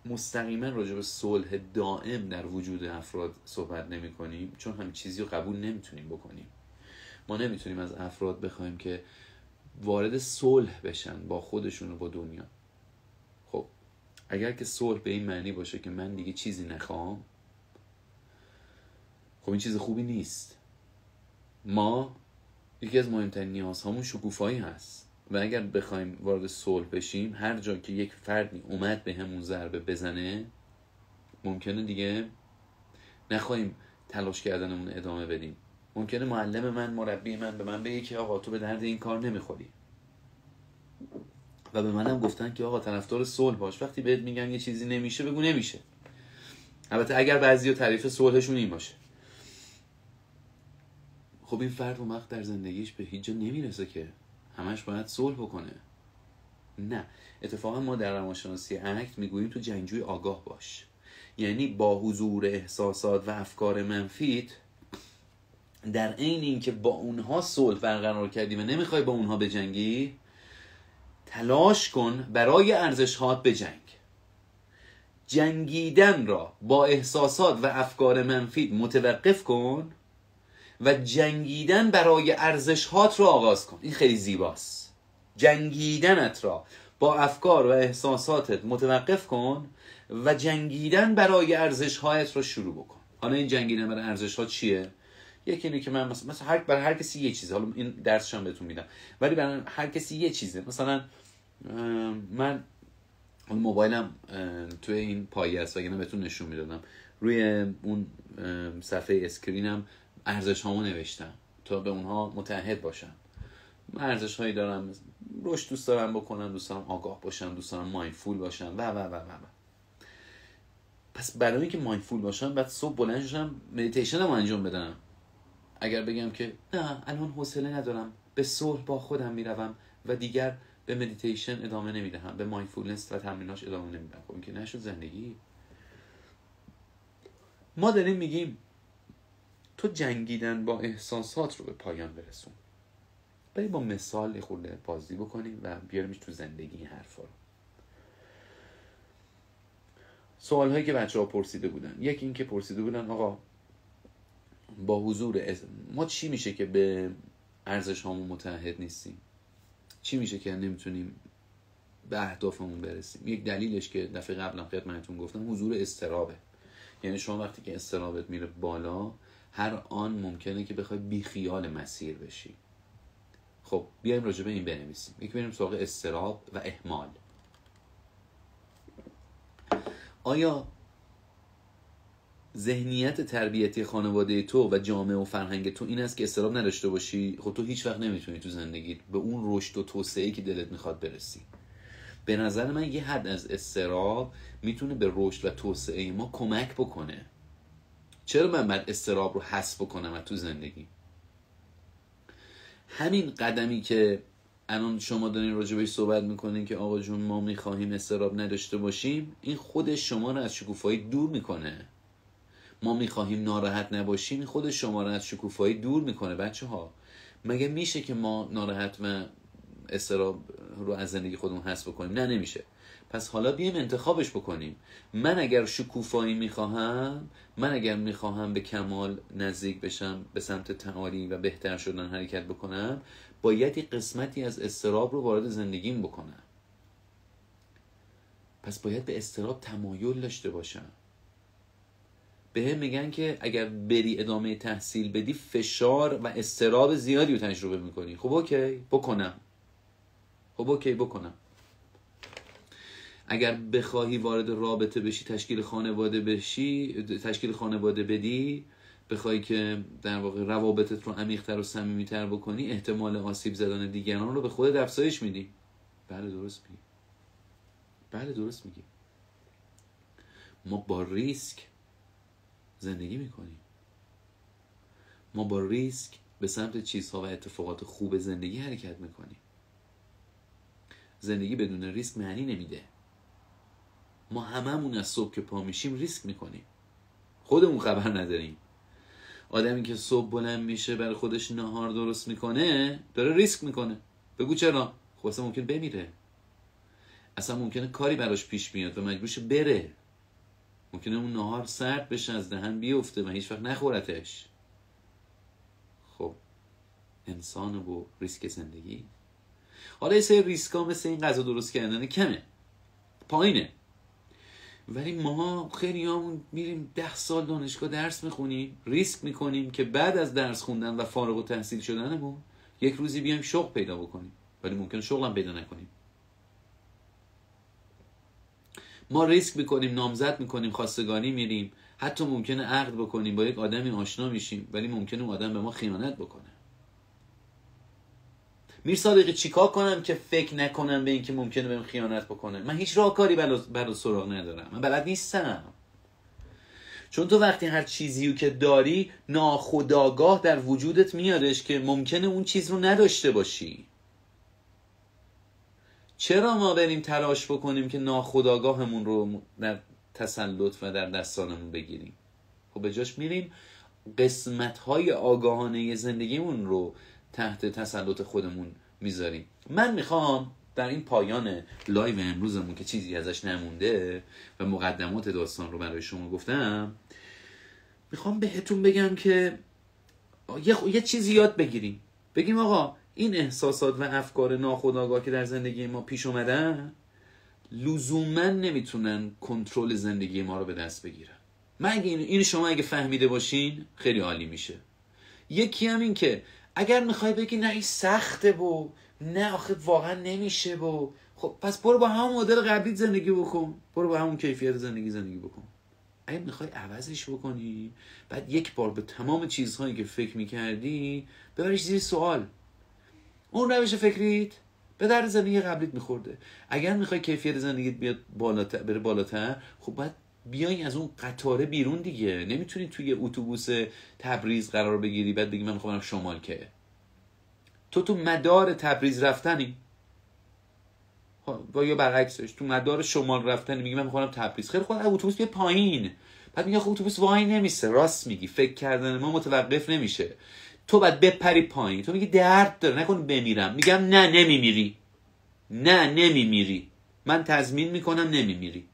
مستقیما راجع به صلح دائم در وجود افراد صحبت نمی کنیم؟ چون همین چیزی رو قبول نمیتونیم بکنیم. ما نمیتونیم از افراد بخوایم که وارد صلح بشن با خودشون و با دنیا. خب اگر که صلح به این معنی باشه که من دیگه چیزی نخوام، خب این چیز خوبی نیست. ما یکی از مهمترین نیازهامون شکوفایی هست و اگر بخوایم وارد صلح بشیم، هر جا که یک فردی اومد به همون ضربه بزنه، ممکنه دیگه نخواهیم تلاش کردنمون ادامه بدیم. ممکنه معلم من، مربی من به من بگه که آقا تو به درد این کار نمیخوری، و به منم گفتن که آقا طرفدار صلح باش. وقتی بهت میگن یه چیزی نمیشه، بگو نمیشه. البته اگر بعضیا تعریف صلحشون این باشه. خب این فرد اون وقت در زندگیش به هیچ جا نمیرسه که همش باید صلح بکنه. نه، اتفاقا ما در روانشناسی اکت میگوییم تو جنگجوی آگاه باش. یعنی با حضور احساسات و افکار منفیت، در عین اینکه با اونها صلح برقرار کردی و نمیخوای با اونها بجنگی، تلاش کن برای ارزش‌هات بجنگ. جنگیدن را با احساسات و افکار منفی متوقف کن و جنگیدن برای ارزش‌هات را آغاز کن. این خیلی زیباست. جنگیدنت را با افکار و احساساتت متوقف کن و جنگیدن برای ارزش‌هایت را شروع بکن. حالا این جنگیدن برای ارزش‌ها چیه؟ یکی اینه که من مثلا برای هر کسی یه چیزه، حالا این درسش هم بهتون میدم، ولی برای هر کسی یه چیزه. مثلا من اون موبایلم توی این پایه است، وگرنه بهتون نشون میدادم. روی اون صفحه اسکرینم ارزش هامو نوشتم تا به اونها متعهد باشم. ارزش هایی دارم، رشد دوست دارم بکنم، دوست دارم آگاه باشم، دوست دارم مایندفول باشم و. پس برای اینکه مایندفول باشم بعد صبح بلند شم مدیتیشن رو انجام بدم. اگر بگم که نه الان حوصله ندارم، به صلح با خودم میروم و دیگر به مدیتیشن ادامه نمیدهم، به مایندفولنس و تمریناش ادامه نمیدم، خب این که نشد زندگی. ما داریم میگیم تو جنگیدن با احساسات رو به پایان برسون. بریم با مثال خورده بازی بکنیم و بیاریمش تو زندگی این حرفا رو. سوال هایی که بچه ها پرسیده بودن، یکی این که پرسیده بودن آقا با حضور ما چی میشه که به ارزش هامون متعهد نیستیم؟ چی میشه که نمیتونیم به اهدافمون برسیم؟ یک دلیلش که دفعه قبلا خدمتتون گفتم حضور اضطرابه. یعنی شما وقتی که اضطرابت میره بالا، هر آن ممکنه که بخوای بی خیال مسیر بشی. خب بیایم راجع به این بنویسیم. یک بریم سراغ اضطراب و اهمال. آیا ذهنیت تربیتی خانواده تو و جامعه و فرهنگ تو این است که اضطراب نداشته باشی؟ خب تو هیچ وقت نمیتونی تو زندگیت به اون رشد و توسعه‌ای که دلت میخواد برسی. به نظر من یه حد از اضطراب میتونه به رشد و توسعه ما کمک بکنه. چرا من باید اضطراب رو حذف بکنم از تو زندگی؟ همین قدمی که الان شما دارین راجع بهش صحبت میکنین که آقا جون ما میخواهیم اضطراب نداشته باشیم، این خودش شما رو از شکوفایی دور میکنه. ما میخواهیم ناراحت نباشیم، این خودش شما رو از شکوفایی دور میکنه. بچه ها مگه میشه که ما ناراحت و اضطراب رو از زندگی خودمون حذف بکنیم؟ نه، نمیشه. پس حالا بیایم انتخابش بکنیم. من اگر شکوفایی میخواهم، من اگر میخواهم به کمال نزدیک بشم، به سمت تعالی و بهتر شدن حرکت بکنم، باید یک قسمتی از اضطراب رو وارد زندگیم بکنم. پس باید به اضطراب تمایل داشته باشم. به هم میگن که اگر بری ادامه تحصیل بدی فشار و اضطراب زیادی رو تجربه میکنی. خب اوکی بکنم. اگر بخواهی وارد رابطه بشی، تشکیل خانواده بدی، بخوای که در واقع روابطت رو عمیق‌تر و صمیمی‌تر بکنی، احتمال آسیب زدن دیگران رو به خودت افزایش میدی. بله درست میگی. ما با ریسک زندگی میکنیم. ما با ریسک به سمت چیزها و اتفاقات خوب زندگی حرکت میکنیم. زندگی بدون ریسک معنی نمیده. ما هممون از صبح که پا میشیم ریسک میکنیم، خودمون خبر نداریم. آدمی که صبح بلند میشه برای خودش نهار درست میکنه داره ریسک میکنه. بگو چرا؟ خب اصلا ممکن بمیره، اصلا ممکنه کاری براش پیش بیاد و مجبورش بره، ممکنه اون نهار سرد بشه از دهن بیفته و هیچ وقت نخورتش. خب انسان با ریسک زندگی. حالا یه سری ریسکا مثل این غذا درست کردن کمه، پایینه، ولی ما خیلی همون میریم 10 سال دانشگاه درس میخونیم، ریسک میکنیم که بعد از درس خوندن و فارغ التحصیل شدنمون یک روزی بیایم شغل پیدا بکنیم، ولی ممکنه شغل هم پیدا نکنیم. ما ریسک میکنیم، نامزد میکنیم، خواستگاری میریم، حتی ممکنه عقد بکنیم، با یک آدمی آشنا میشیم، ولی ممکنه اون آدم به ما خیانت بکنه. میر صادقی چیکار کنم که فکر نکنم به این که ممکنه بهم خیانت بکنه؟ من هیچ راهکاری برای سراغ ندارم، من بلد نیستم. چون تو وقتی هر چیزیو که داری ناخودآگاه در وجودت میادش که ممکنه اون چیز رو نداشته باشی. چرا ما بریم تلاش بکنیم که ناخودآگاهمون رو در تسلط و در دستانمون بگیریم؟ خب به جاش میریم قسمت‌های آگاهانه زندگیمون رو تحت تسلط خودمون میذاریم. من میخوام در این پایان لایو امروزمون که چیزی ازش نمونده و مقدمات داستان رو برای شما گفتم، میخوام بهتون بگم که یه چیزی یاد بگیریم. بگیم آقا این احساسات و افکار ناخودآگاه که در زندگی ما پیش اومدن لزوما نمیتونن کنترل زندگی ما رو به دست بگیرن. این شما اگه فهمیده باشین خیلی عالی میشه. یکی هم این که اگر میخوای بگی نه این سخته و نه آخه واقعا نمیشه و خب پس برو با همون مدل قبلیت زندگی بکن، برو با همون کیفیت زندگی بکن. اگه میخوای عوضش بکنی بعد یک بار به تمام چیزهایی که فکر میکردی ببریش زیر سوال. اون روش فکریت به درد زندگی قبلیت میخورده. اگر میخوای کیفیت زندگیت بیاد بالاتر، بره بالاتر، خب باید بیای از اون قطاره بیرون دیگه. نمیتونی توی اتوبوس تبریز قرار بگیری بعد بگی من میخوام برم شمال. که تو مدار تبریز رفتنی یا برعکسش تو مدار شمال رفتنی، میگی من میخوام تبریز. خیلی خوب اتوبوس بیا پایین، بعد میگه خب اتوبوس وای نمیسته. راست میگی، فکر کردن ما متوقف نمیشه. تو باید بپری پایین. تو میگی درد داره نکن بمیرم، میگم نه نمیمیری، نه نمیمیری، من تضمین میکنم نمیمیری.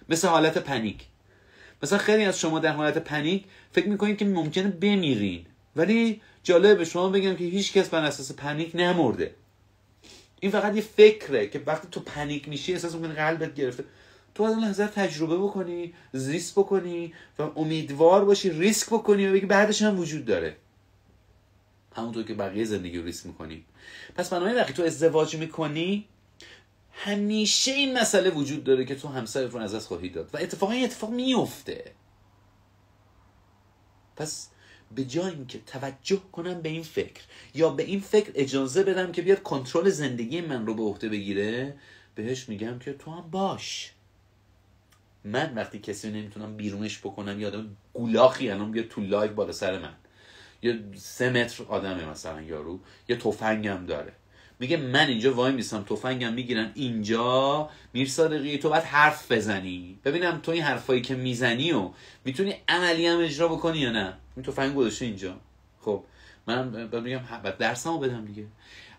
مثل حالت پنیک. مثلا خیلی از شما در حالت پنیک فکر میکنید که ممکنه بمیرین، ولی جالب به شما بگم که هیچ کس بر اساس پنیک نمرده. این فقط یه فکره که وقتی تو پنیک میشی احساس میکنی قلبت گرفته. تو از اون لحظه تجربه بکنی، زیست بکنی و امیدوار باشی، ریسک بکنی و بگی بعدش هم وجود داره. همونطور که بقیه زندگی رو ریسک میکنی. پس بنابراین وقتی تو ازدواج میکنی همیشه این مسئله وجود داره که تو همسرت رو از دست خواهی داد و اتفاقا این اتفاق میفته. پس به جای اینکه توجه کنم به این فکر یا به این فکر اجازه بدم که بیاد کنترل زندگی من رو به عهده بگیره، بهش میگم که تو هم باش. من وقتی کسی نمیتونم بیرونش بکنم، یا آدم گولاخی الان بیاد تو لایو بالا سر من، یا 3 متر آدمه مثلا یارو، یا تفنگم داره، میگه من اینجا وای میسم تفنگم میگیرن اینجا، میرصادقی تو باید حرف بزنی ببینم تو این حرفایی که میزنی و میتونی عملی هم اجرا بکنی یا نه. این تفنگ گذاشته اینجا، خب منم باید میگم بعد درسمو بدم دیگه.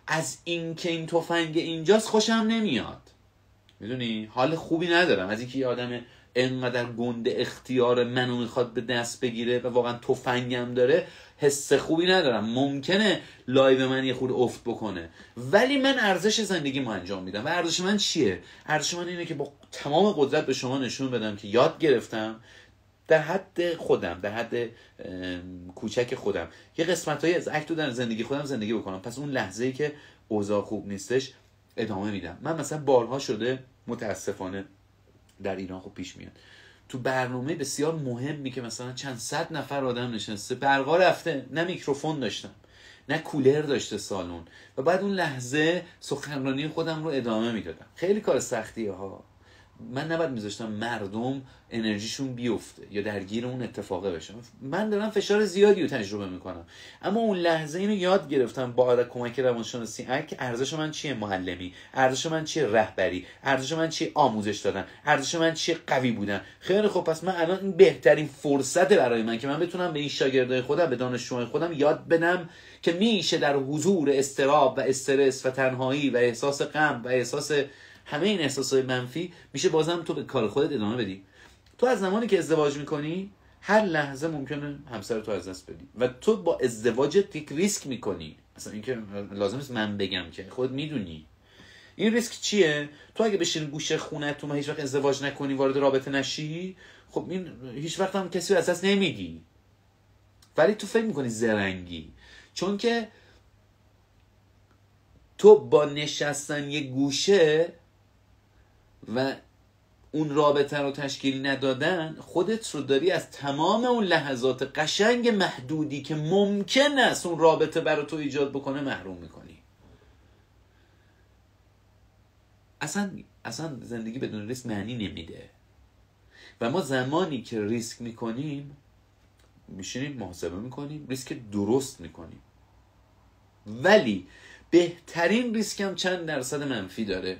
از این که این تفنگ اینجاست خوشم نمیاد، میدونی حال خوبی ندارم از اینکه یه آدم انقدر گنده اختیار منو میخواد به دست بگیره و واقعا تفنگم داره، حس خوبی ندارم. ممکنه لایو من یه خورده افت بکنه، ولی من ارزش زندگیمو انجام میدم. و ارزش من چیه؟ ارزش من اینه که با تمام قدرت به شما نشون بدم که یاد گرفتم در حد خودم، در حد کوچک خودم، یه قسمتایی از اکتو در زندگی خودم زندگی بکنم. پس اون لحظه‌ای که اوضاع خوب نیستش ادامه میدم. من مثلا بارها شده متاسفانه در ایران خب پیش میاد تو برنامه بسیار مهمی که مثلا چند صد نفر آدم نشسته، برقا رفته، نه میکروفون داشتم نه کولر داشته سالن، و بعد اون لحظه سخنرانی خودم رو ادامه میدادم. خیلی کار سختیه ها. من نباید میذاشتم مردم انرژیشون بیفته یا درگیر اون اتفاقه بشن. من دارم فشار زیادی رو تجربه میکنم، اما اون لحظه اینو یاد گرفتم با کمک روانشناسی که ارزش من چیه معلمی، ارزش من چیه رهبری، ارزش من چیه آموزش دادن، ارزش من چیه قوی بودن. خیلی خب پس من الان این بهترین فرصته برای من که من بتونم به این شاگردای خودم، به دانشجوهای خودم یاد بدم که میشه در حضور استراب و استرس و تنهایی و احساس غم و احساس همه این احساسات منفی میشه بازم تو به کار خودت ادامه بدی. تو از زمانی که ازدواج میکنی هر لحظه ممکنه همسر تو از دست بدی و تو با ازدواجت یک ریسک میکنی. اصلا این که لازم نیست من بگم که خود میدونی این ریسک چیه. تو اگه بشینی گوشه خونه تو هیچ وقت ازدواج نکنی، وارد رابطه نشی، خب این هیچ وقت هم کسی از دست نمیدی، ولی تو فکر میکنی زرنگی، چون که تو با نشستن یه گوشه و اون رابطه رو تشکیل ندادن خودت رو داری از تمام اون لحظات قشنگ محدودی که ممکن است اون رابطه برای تو ایجاد بکنه محروم میکنی. اصلا زندگی بدون ریسک معنی نمیده و ما زمانی که ریسک میکنیم میشینیم محاسبه میکنیم، ریسک درست میکنیم، ولی بهترین ریسک هم چند درصد منفی داره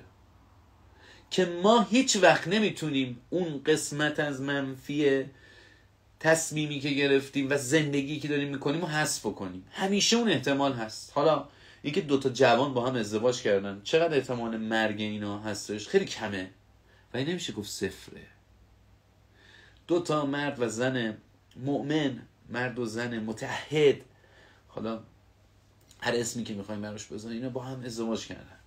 که ما هیچ وقت نمیتونیم اون قسمت از منفی تصمیمی که گرفتیم و زندگی که داریم میکنیم رو حذف کنیم. همیشه اون احتمال هست. حالا اینکه 2 تا جوان با هم ازدواج کردن چقدر احتمال مرگ اینا هستش؟ خیلی کمه و این نمیشه گفت صفره. 2 تا مرد و زن مؤمن، مرد و زن متعهد، حالا هر اسمی که میخوایم براش بزنیم، اینا با هم ازدواج کردن،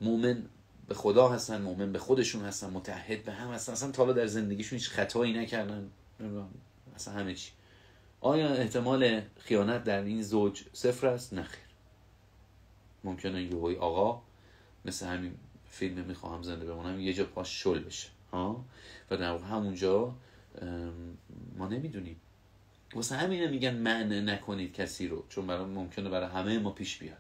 مؤمن به خدا هستن، مؤمن به خودشون هستن، متعهد به هم هستن، اصلا تا حالا در زندگیشون هیچ خطایی نکردن، اصلا همه چی. آیا احتمال خیانت در این زوج صفر است؟ نخیر. ممکنه یهوی آقا مثل همین فیلم میخواهم زنده بمونم یه جا پاش شل بشه ها، و در واقع همونجا ما نمیدونیم. واسه همینه میگن منع نکنید کسی رو، چون ممکنه برای همه ما پیش بیاد.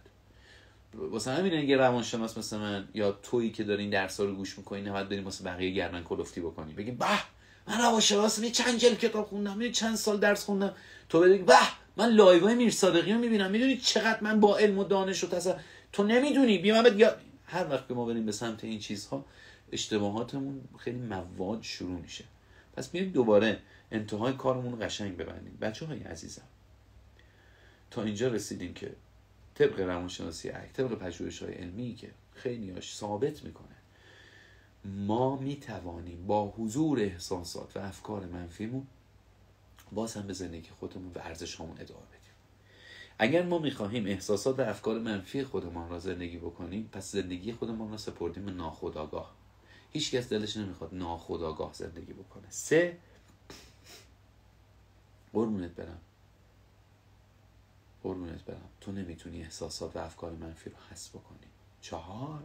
واسه همینه یه روانشناس مثل من یا تویی که دارین درس‌ها رو گوش می‌کنی نباید بریم واسه بقیه گردن کلفتی بکنی، بگیم به من روانشناسم، چند جلد کتاب خوندم، چند سال درس خوندم، تو بگی به من لایوهای میرصادقی رو میبینم، میدونی چقدر من با علم و دانش و تو نمیدونی، بیا من یا هر وقت که ما بریم به سمت این چیزها اشتباهاتمون خیلی مواد شروع میشه. پس بیایم دوباره انتهای کارمون قشنگ ببندیم. بچه‌های عزیزم تا اینجا رسیدیم که طبق روانشناسی طبق پژوهش‌های علمی که خیلی‌هاش ثابت میکنه ما میتوانیم با حضور احساسات و افکار منفیمون باز هم به زندگی خودمون و ارزش‌هامون ادامه بدیم. اگر ما میخواهیم احساسات و افکار منفی خودمان را زندگی بکنیم، پس زندگی خودمان را سپردیم به ناخودآگاه. هیچ کس دلش نمیخواد ناخودآگاه زندگی بکنه. 3 قربونت برم تو نمیتونی احساسات و افکار منفی رو حذف بکنی. 4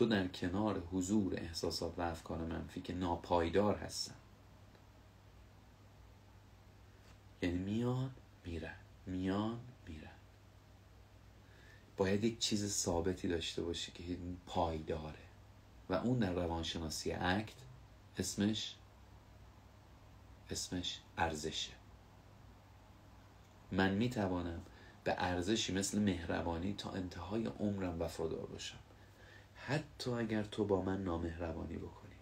تو در کنار حضور احساسات و افکار منفی که ناپایدار هستن، یعنی میان میرن، باید یک چیز ثابتی داشته باشی که پایداره و اون در روانشناسی اکت اسمش ارزشه. من میتوانم به ارزشی مثل مهربانی تا انتهای عمرم وفادار باشم، حتی اگر تو با من نامهربانی بکنی.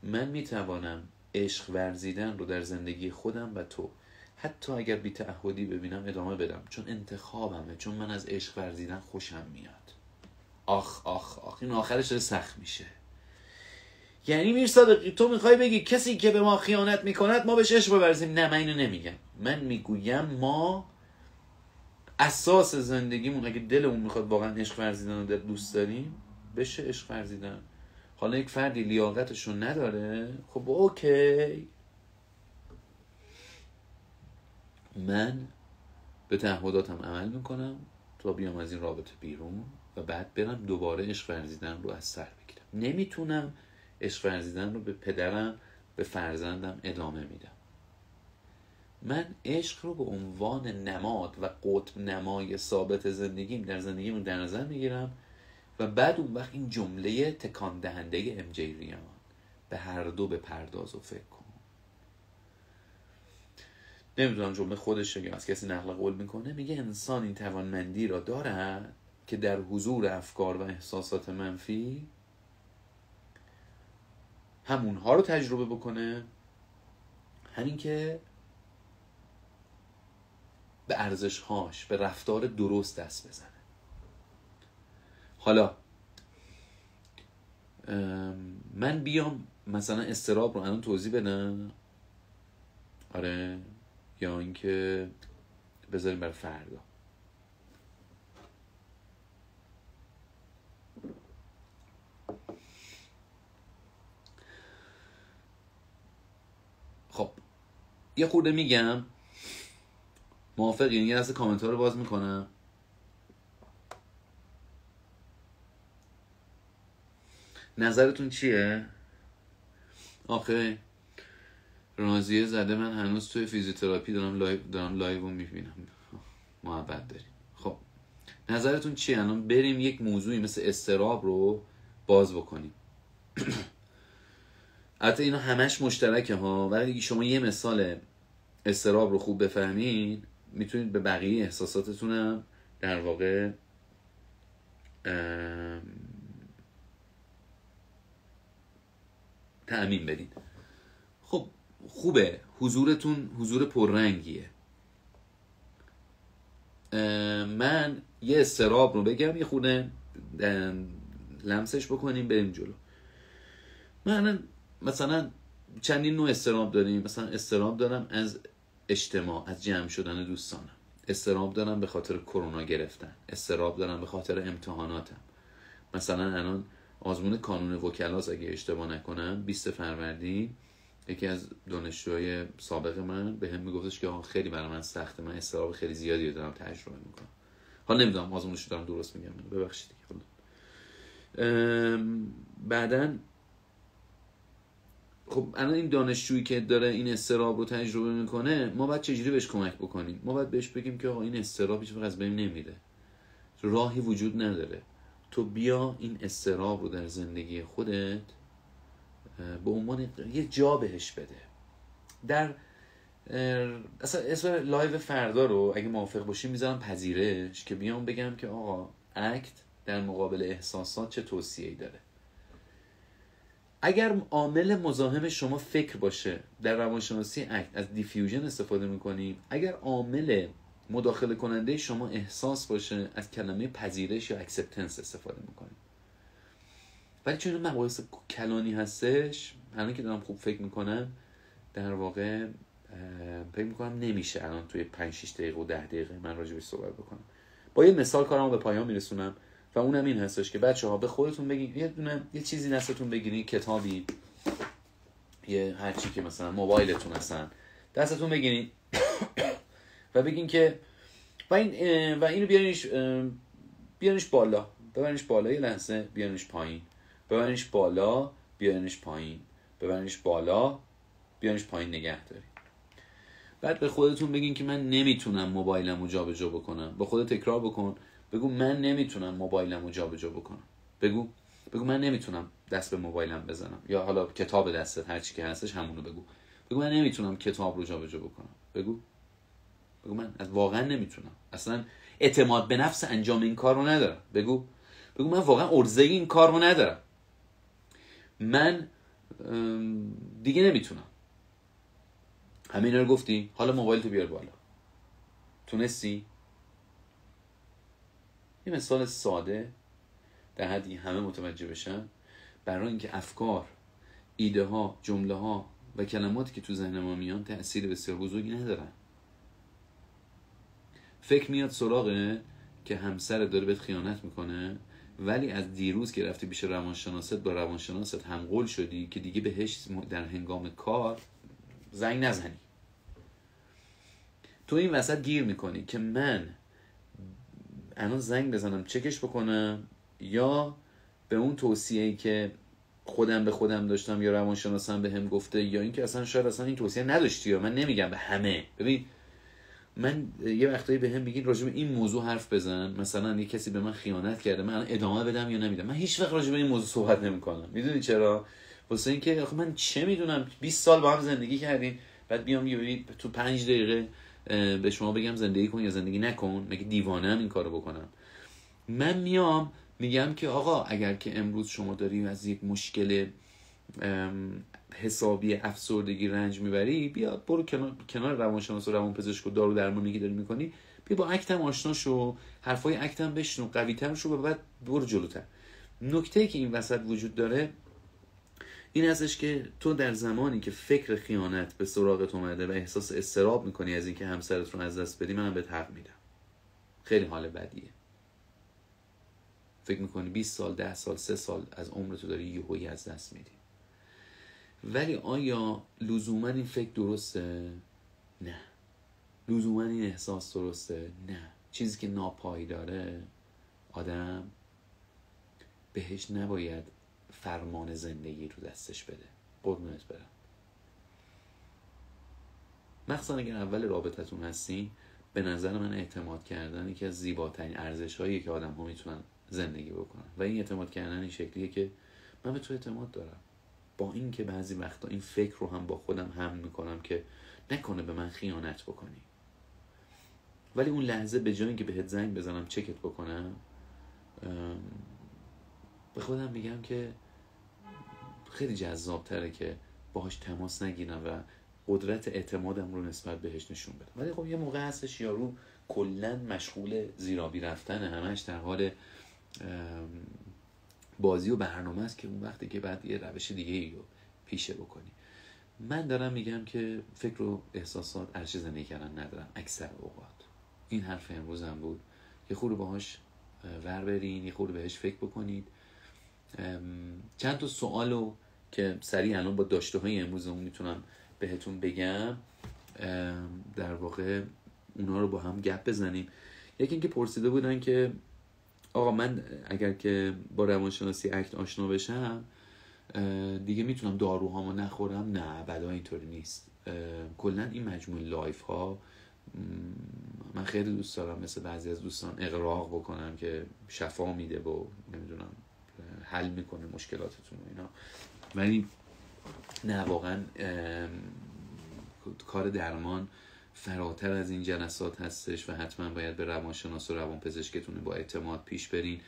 من میتوانم عشق ورزیدن رو در زندگی خودم و تو، حتی اگر بی تعهدی ببینم، ادامه بدم، چون انتخابمه، چون من از عشق ورزیدن خوشم میاد. آخ این آخرش داره سخت میشه. یعنی میر صادقی تو میخوای بگی کسی که به ما خیانت میکند ما بهش عشق بورزیم؟ نه، من اینو نمیگم. من میگویم ما اساس زندگیمون اگه دلمون میخواد واقعا عشق ورزیدن رو دوست داریم، بشه عشق ورزیدن. حالا یک فردی لیاقتشو نداره، خب اوکی، من به تعهداتم عمل میکنم تا بیام از این رابطه بیرون و بعد برم دوباره عشق ورزیدن رو از سر بگیرم. نمیتونم عشق ورزیدن رو به پدرم، به فرزندم ادامه میدم. من عشق رو به عنوان نماد و قطب نمای ثابت زندگیم در نظر میگیرم و بعد اون وقت این جمله تکان دهنده ام جی ریان، به هر دو بپرداز و فکر کن. نمیدونم جمله خودشه یا از کسی نقل قول میکنه، میگه انسان این توانمندی را دارد که در حضور افکار و احساسات منفی همونها رو تجربه بکنه، همین که به ارزش‌هاش، به رفتار درست دست بزنه. حالا من بیام مثلا اضطراب رو الان توضیح بدم، آره، یا اینکه بذاریم برای فردا؟ خب یه خورده میگم، موافقین؟ یه دسته کامنت ها رو باز میکنم. نظرتون چیه؟ آخه رازیه زده من هنوز توی فیزیوتراپی دارم لایو رو میبینم. محبت داریم. خب نظرتون چیه؟ الان بریم یک موضوعی مثل اضطراب رو باز بکنیم. البته اینا همش مشترکه ها، ولی اگه شما یه مثال اضطراب رو خوب بفهمین میتونید به بقیه احساساتتونم در واقع تأمین بدین. خب خوبه، حضورتون حضور پررنگیه. من یه اضطراب رو بگم، یه خورده لمسش بکنیم بریم جلو. من مثلا چندین نوع اضطراب داریم. مثلا اضطراب دارم از اجتماع، از جمع شدن دوستانم. اضطراب دارم به خاطر کرونا گرفتن. اضطراب دارم به خاطر امتحاناتم. مثلا الان آزمون کانون وکلاست اگه اشتباه نکنم 20 فروردین یکی از دانشجوهای سابق من به هم میگفتش که خیلی برای من سخته، من اضطراب خیلی زیادی دارم تجربه میکنم. حالا نمیدونم آزمونش دارم درست میگم، ببخشید. بعدن خب الان این دانشجویی که داره این اضطراب رو تجربه میکنه، ما باید چجوری بهش کمک بکنیم؟ ما باید بهش بگیم که آقا این اضطراب هیچ وقت از بین نمیره، راهی وجود نداره. تو بیا این اضطراب رو در زندگی خودت به عنوان یه جا بهش بده. در اصلا اسم لایو فردا رو اگه موافق باشیم میذارم پذیرش، که بیام بگم که آقا اکت در مقابل احساسات چه توصیه‌ای داره. اگر عامل مزاحم شما فکر باشه، در روانشناسی اکت از دیفیوژن استفاده میکنیم. اگر عامل مداخله کننده شما احساس باشه، از کلمه پذیرش یا اکسپتنس استفاده میکنیم. ولی چون این مباحث کلانی هستش، الان که دارم خوب فکر میکنم، در واقع فکر میکنم نمیشه الان توی 5-6 دقیقه و 10 دقیقه من راجع بهش صحبت بکنم. با یه مثال کارمو به پایان میرسونم و اونم این هستش که بچه‌ها به خودتون بگین، یه چیزی دستتون بگیرین، کتابی، یه هر چی که مثلا موبایلتون هستن دستتون بگیرین و بگین که و اینو بیارینش بالا ببرینش بالا یه لحظه، بیارینش پایین، ببرینش بالا، بیارینش پایین، ببرینش بالا، بیارینش پایین، نگه داری. بعد به خودتون بگین که من نمیتونم موبایلمو جابجا بکنم. با خودت تکرار بکن، بگو من نمیتونم موبایلمو جابجا بکنم. بگو من نمیتونم دست به موبایلم بزنم، یا حالا کتاب دستت هر چی که هستش همونو بگو. بگو من نمیتونم کتاب رو جابجا بکنم. بگو من واقعا نمیتونم، اصلا اعتماد به نفس انجام این کار رو ندارم. بگو من واقعا عرضه این کار رو ندارم، من دیگه نمیتونم. همین رو گفتی، حالا موبایل تو بیار بالا. تونستی؟ یه مثال ساده در حدی همه متوجه بشن، برای اینکه افکار، ایده ها، جمله ها و کلماتی که تو ذهن ما میان تأثیر بسیار بزرگی ندارن. فکر میاد سراغه که همسر داره بهت خیانت میکنه، ولی از دیروز که رفتی پیش روانشناست، با روانشناست هم قول شدی که دیگه بهش در هنگام کار زنگ نزنی. تو این وسط گیر میکنی که من الان زنگ بزنم چکش بکنم، یا به اون توصیه‌ای که خودم به خودم داشتم یا روانشناسم به هم گفته، یا اینکه اصلا شاید اصلا این توصیه نداشتی. یا من نمیگم به همه. ببین من یه وقتایی به هم میگین راجع به این موضوع حرف بزن، مثلا یه کسی به من خیانت کرده، من ادامه بدم یا نمیدم. من هیچ وقت راجع به این موضوع صحبت نمیکنم. میدونی چرا؟ واسه اینکه آخه من چه میدونم، 20 سال با هم زندگی کردیم، بعد بیام یه تو 5 دقیقه به شما بگم زندگی کن یا زندگی نکن؟ مگه دیوانه‌ام این کارو بکنم؟ من میام میگم که آقا اگر که امروز شما داری از یک مشکل حسابی افسردگی رنج میبری، بیا برو کنار روانشناس و روانپزشک و دارو درمانی که داری میکنی، بیا با اکتم آشنا شو، حرفای اکتم بشنو، قوی‌تر شو، و بعد برو جلوتر. نکته‌ای که این وسط وجود داره این هستش که تو در زمانی که فکر خیانت به سراغت اومده و احساس اضطراب میکنی از اینکه همسرت رو از دست بدی، من بهت حق میدم. خیلی حال بدیه. فکر میکنی 20 سال، 10 سال، 3 سال از عمرتو داری یهویی از دست میدی. ولی آیا لزوما این فکر درسته؟ نه. لزوما این احساس درسته؟ نه. چیزی که ناپایداره، آدم بهش نباید فرمان زندگی رو دستش بده. قربونت برم. مخصوصا اگر اول رابطتون هستین، به نظر من اعتماد کردن یکی از زیباترین ارزش‌هایی که آدم‌ها میتونن زندگی بکنن، و این اعتماد کردن این شکلیه که من به تو اعتماد دارم، با این که بعضی وقتا این فکر رو هم با خودم هم میکنم که نکنه به من خیانت بکنی، ولی اون لحظه به جای اینکه بهت زنگ بزنم چکت بکنم، به خودم میگم که خیلی جذاب‌تره که باهاش تماس نگیرم و قدرت اعتمادم رو نسبت بهش نشون بدم. ولی خب یه موقع هستش یارو کلاً مشغول زیرابی رفتن، همش در حال بازی و برنامه است، که اون وقتی که بعد یه روش دیگه رو پیشه بکنی. من دارم میگم که فکر و احساسات ارزش زندگی کردن ندارن اکثر اوقات. این حرف امروزم بود، یه خورده باهاش ور برین، یه خورده بهش فکر بکنید. چند تا سوالو که سریع الان با داشته های امروزمون میتونم بهتون بگم، در واقع اونا رو با هم گپ بزنیم. یکی اینکه پرسیده بودن که آقا من اگر که با روانشناسی اکت آشنا بشم دیگه میتونم داروهامو نخورم؟ نه، بعدا اینطوری نیست. کلا این مجموعه لایف ها من خیلی دوست دارم مثل بعضی از دوستان اغراق بکنم که شفا میده و نمیدونم حل میکنه مشکلاتتون و اینا، ولی نه، واقعا کار درمان فراتر از این جلسات هستش و حتما باید به روانشناس و روانپزشکتون با اعتماد پیش برین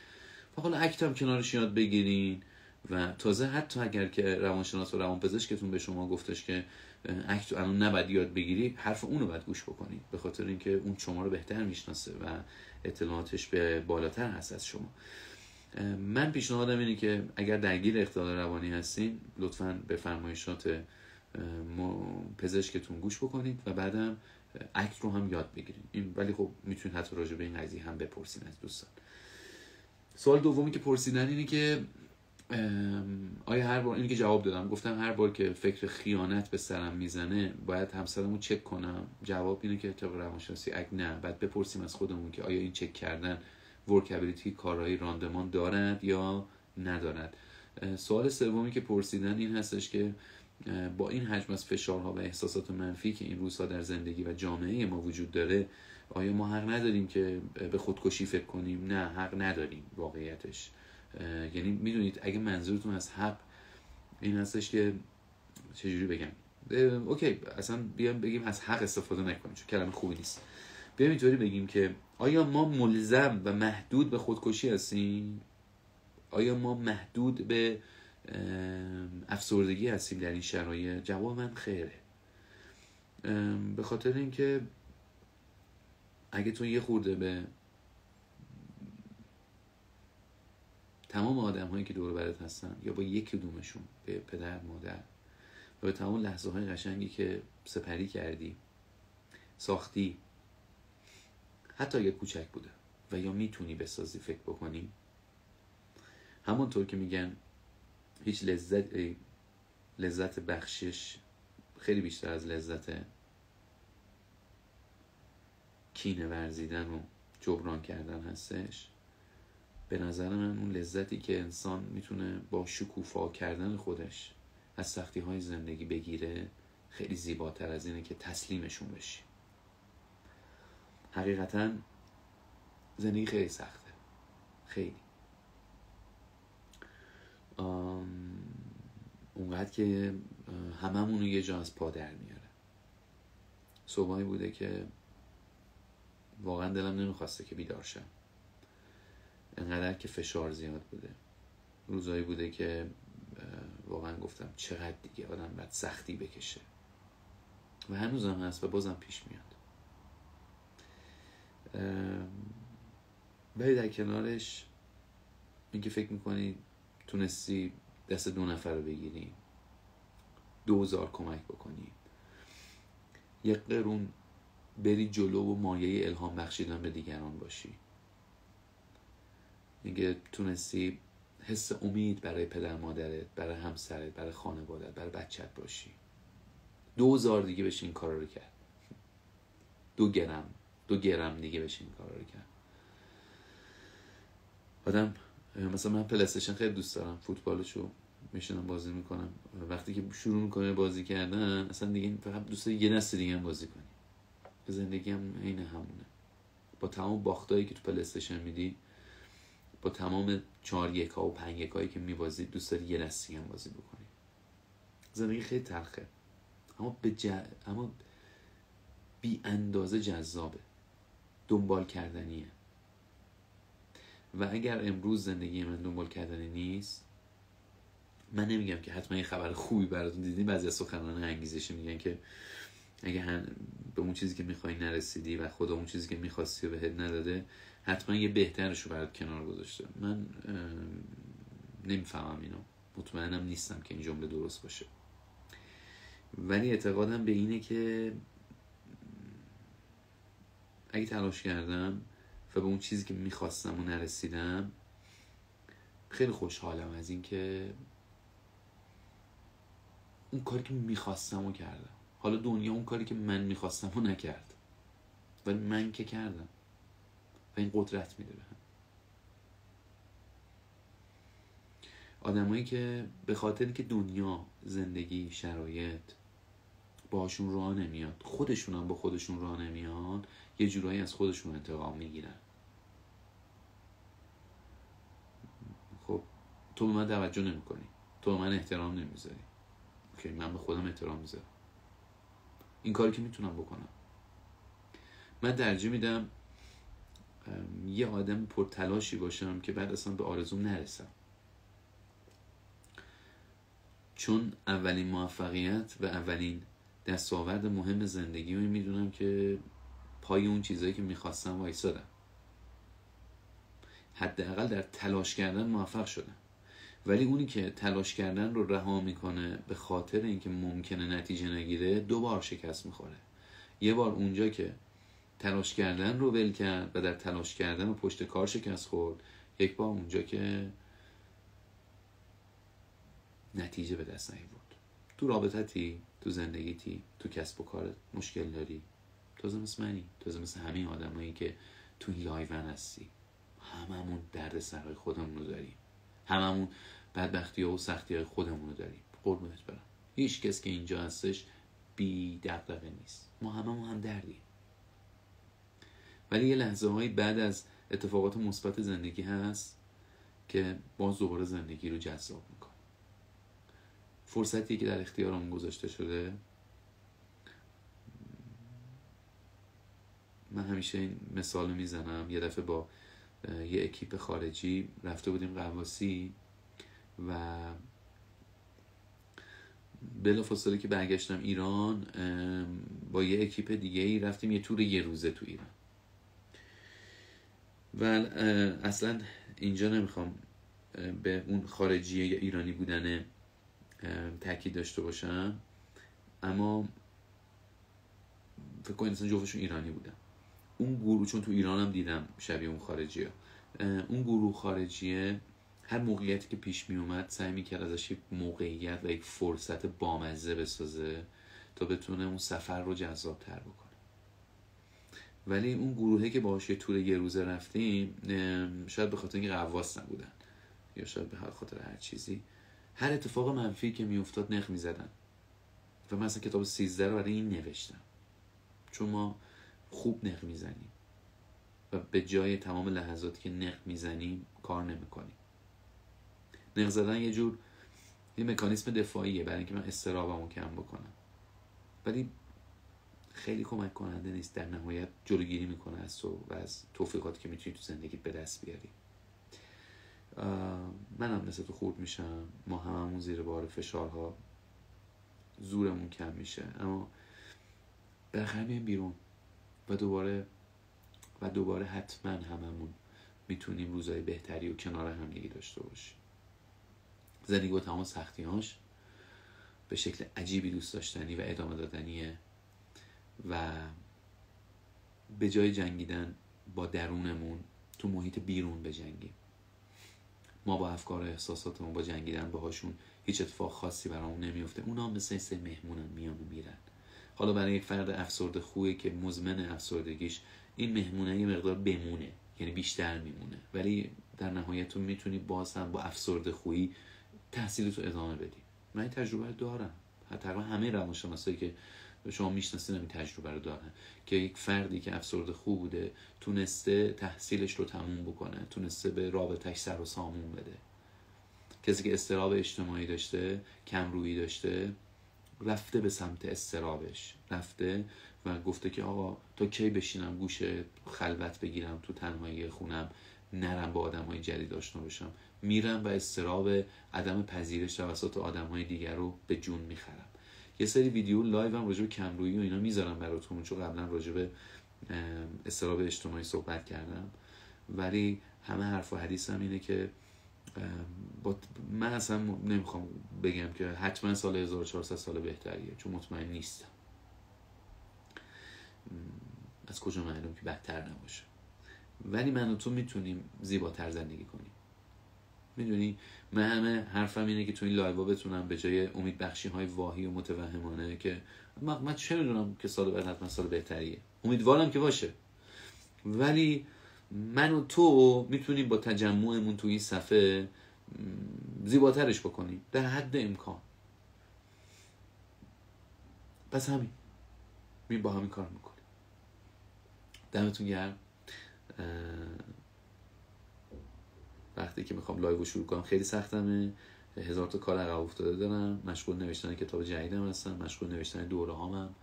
و حالا اکت هم کنارش یاد بگیرین. و تازه حتی اگر که روانشناس و روانپزشکتون به شما گفتش که اکت الان نباید یاد بگیری، حرف اونو باید گوش بکنید، به خاطر اینکه اون شما رو بهتر میشناسه و اطلاعاتش به بالاتر هست از شما. من پیشنهادم اینه که اگر درگیر اختلال روانی هستین، لطفاً به فرمایشات پزشکتون گوش بکنید و بعدم اکت رو هم یاد بگیرید. این ولی خب میتونید حتی راجع به این قضیه هم بپرسین از دوستان. سوال دومی که پرسیدن اینه که آیا هر بار، اینی که جواب دادم، گفتم هر بار که فکر خیانت به سرم میزنه باید همسرمو چک کنم؟ جواب اینه که طبق روانشناسی اگه نه، بعد بپرسیم از خودمون که آیا این چک کردن ورکابیلیتی کارهای راندمان دارد یا ندارد. سوال سومی که پرسیدن این هستش که با این حجم از فشارها و احساسات منفی که این روزها در زندگی و جامعه ما وجود داره، آیا ما حق نداریم که به خودکشی فکر کنیم؟ نه، حق نداریم واقعیتش. یعنی میدونید اگه منظورتون از حق این هستش که چجوری بگم، اوکی اصلا بیام بگیم از حق استفاده نکنیم چون کلمه خوبی نیست، بیام اینطوری بگیم که آیا ما ملزم و محدود به خودکشی هستیم؟ آیا ما محدود به افسردگی هستیم در این شرایط؟ جواب من خیره. به خاطر اینکه اگه تو یه خورده به تمام آدم هایی که دور برت هستن یا با یک کدومشون، به پدر، مادر و به تمام لحظه های قشنگی که سپری کردی، ساختی، حتی اگه کوچک بوده و یا میتونی بسازی، فکر بکنی، همونطور که میگن هیچ لذت بخشش خیلی بیشتر از لذت کینه ورزیدن و جبران کردن هستش. به نظر من اون لذتی که انسان میتونه با شکوفا کردن خودش از سختی های زندگی بگیره خیلی زیباتر از اینه که تسلیمشون بشی. حقیقتا زندگی خیلی سخته، خیلی اونقدر که هممونو یه جا از پا در میاره. صبحایی بوده که واقعا دلم نمیخواسته که بیدار شم، انقدر که فشار زیاد بوده. روزایی بوده که واقعا گفتم چقدر دیگه آدم باید سختی بکشه و هنوزم هست و بازم پیش میاد. ولی در کنارش اینکه فکر میکنی تونستی دست 2 نفر رو بگیری، 2000 کمک بکنی، 1 قرون بری جلو و مایه الهام بخشیدن به دیگران باشی، اینکه تونستی حس امید برای پدر مادرت، برای همسرت، برای خانوادت، برای بچت باشی، 2000 دیگه بشه این کار رو کرد، 2 گرم دیگه بشه این کار رو کرد. آدم مثلا من پلی‌استیشن خیلی دوست دارم، فوتبالشو میشینم بازی میکنم، وقتی که شروع میکنه بازی کردن اصلا دیگه فقط دوست دارم یه دست دیگه هم بازی کنی. زندگی هم عین همونه، با تمام باختایی که تو پلی‌استیشن میدی، با تمام 4-1 ها و 5-1 هایی که میبازی، دوست داری یه دست دیگه هم بازی بکنی. زندگی خیلی تلخه اما بی اندازه جذابه، دنبال کردنیه. و اگر امروز زندگی من دنبال کردنی نیست، من نمیگم که حتما یه خبر خوبی براتون دیدین، بعضی از سخنرانان انگیزشی میگن که اگه به اون چیزی که میخوای نرسیدی و خدا اون چیزی که میخواستی و بهت نداده، حتما یه بهترش رو برات کنار گذاشته. من نمیفهمم اینو، مطمئنم نیستم که این جمله درست باشه، ولی اعتقادم به اینه که اگه تلاش کردم و به اون چیزی که میخواستم و نرسیدم، خیلی خوشحالم از این که اون کاری که میخواستم و کردم. حالا دنیا اون کاری که من میخواستم و نکرد، ولی من که کردم و این قدرت میده بهم. آدمایی که به خاطر که دنیا، زندگی، شرایط باشون راه نمیاد، خودشون هم با خودشون راه نمیان، یه جورایی از خودشون انتقام میگیرن. خب تو به من توجه نمی کنی، تو به من احترام نمیذاری، اوکی من به خودم احترام میذارم. این کاری که میتونم بکنم. من ترجیح میدم یه آدم پرتلاشی باشم که بعد اصلا به آرزوم نرسم، چون اولین موفقیت و اولین دستاورد مهم زندگی رو میدونم که پای اون چیزایی که میخواستم وایسادم، حداقل در تلاش کردن موفق شدم. ولی اونی که تلاش کردن رو رها میکنه به خاطر اینکه ممکنه نتیجه نگیره، 2 بار شکست میخوره. یه بار اونجا که تلاش کردن رو ول کرد و در تلاش کردن و پشت کار شکست خورد، 1 بار اونجا که نتیجه به دست نیاورد. تو رابطتی، تو زندگیتی، تو کسب و کارت مشکل داری، تازه مثل منی، تازه مثل همین آدمایی که تو این لایون هستی، هممون درد سرهای خودمون رو داریم، هممون بدبختی ها و سختی های خودمون رو داریم. قربونت برم، هیچ کس که اینجا هستش بی دغدغه نیست، ما هممون هم دردیم. ولی یه لحظه هایی بعد از اتفاقات مثبت زندگی هست که باز دوباره زندگی رو جذاب میکنه. فرصتی که در اختیارمون گذاشته شده، من همیشه این مثال میزنم. یه دفعه با یه اکیپ خارجی رفته بودیم غواصی و بلافاصله که برگشتم ایران با یه اکیپ دیگه ای رفتیم یه تور یه روزه تو ایران. و اصلا اینجا نمیخوام به اون خارجی یا ایرانی بودن تاکید داشته باشم، اما فکر کنید اصلا جفتشون ایرانی بودن. اون گروه، چون تو ایران هم دیدم شبیه اون خارجی ها، اون گروه خارجیه هر موقعیتی که پیش می اومد سعی می کرد ازش یک موقعیت و یک فرصت بامزه بسازه تا بتونه اون سفر رو جذاب تر بکنه. ولی اون گروهی که باهاش یه تور یه روزه رفتیم، شاید به خاطر اینکه غواص نبودن یا شاید به خاطر هر چیزی، هر اتفاق منفی که می افتاد نخ می زدن. و من اصلا کتاب 13 رو برای این نوشتم، چون ما خوب نخ می زنیم و به جای تمام لحظاتی که نخ می زنیم کار نمی کنیم. نخ زدن یه مکانیسم دفاعیه برای اینکه من اضطرابمو کم بکنم، ولی خیلی کمک کننده نیست. در نهایت جلوگیری میکنه از تو و از توفیقاتی که میتونی تو زندگی به دست بیاری. منم مثل تو خورد میشم، ما هممون زیر بار فشارها زورمون کم میشه، اما بالاخره میایم بیرون و دوباره حتما هممون میتونیم روزای بهتری و کنار هم دیگه داشته باشیم. زندگی با تمام سختی‌هاش به شکل عجیبی دوست داشتنی و ادامه دادنیه و به جای جنگیدن با درونمون تو محیط بیرون بجنگیم. ما با افکار و احساساتمون با جنگیدن باهاشون هیچ اتفاق خاصی برامون نمیفته. اونا هم مثل مهمونن، میان و میرن. حالا برای یک فرد افسرده خویه که مزمن افسردگیش، این مهمونه یه مقدار بمونه، یعنی بیشتر میمونه، ولی در نهایت تو میتونی باز هم با افسرده خویی تحصیلتو ادامه بدی. من این تجربه رو دارم، تقریبا همه روانشناسایی که شما میشناسید این تجربه رو دارن که یک فردی که افسرده خوب بوده تونسته تحصیلش رو تموم بکنه، تونسته به رابطه‌اش سر و سامون بده. کسی که اضطراب اجتماعی داشته، کمرویی داشته، رفته به سمت اضطرابش، رفته و گفته که آقا تا کی بشینم گوشه خلوت بگیرم تو تنهایی خونم، نرم با آدم‌های جدید آشنا بشم، میرم و اضطراب عدم پذیرش توسط آدم‌های دیگر رو به جون میخرم. یه سری ویدیو لایو هم راجع به کمرویی و اینا میذارم براتون، چون قبلا راجع به اضطراب اجتماعی صحبت کردم، ولی همه حرف و حدیثم اینه که من اصلا نمیخوام بگم که حتما سال 1400 سال بهتریه، چون مطمئن نیستم. از کجا معلوم که بدتر نباشه؟ ولی من و تو میتونیم زیباتر زندگی کنیم. میدونی من همه حرفم اینه که تو این لایو بتونم به جای امید بخشی های واهی و متوهمانه که من چه میدونم که سال بعد حتما سال بهتریه، امیدوارم که باشه، ولی من و تو میتونیم با تجمعمون تو این صفحه زیباترش بکنیم در حد امکان. پس همین با همین کار میکنیم. دمتون گرم. وقتی که میخوام لایو شروع کنم خیلی سختمه، 1000 تا کار عقب افتاده دارم، مشغول نوشتن کتاب جدیدم هستم، مشغول نوشتن دوره هامم،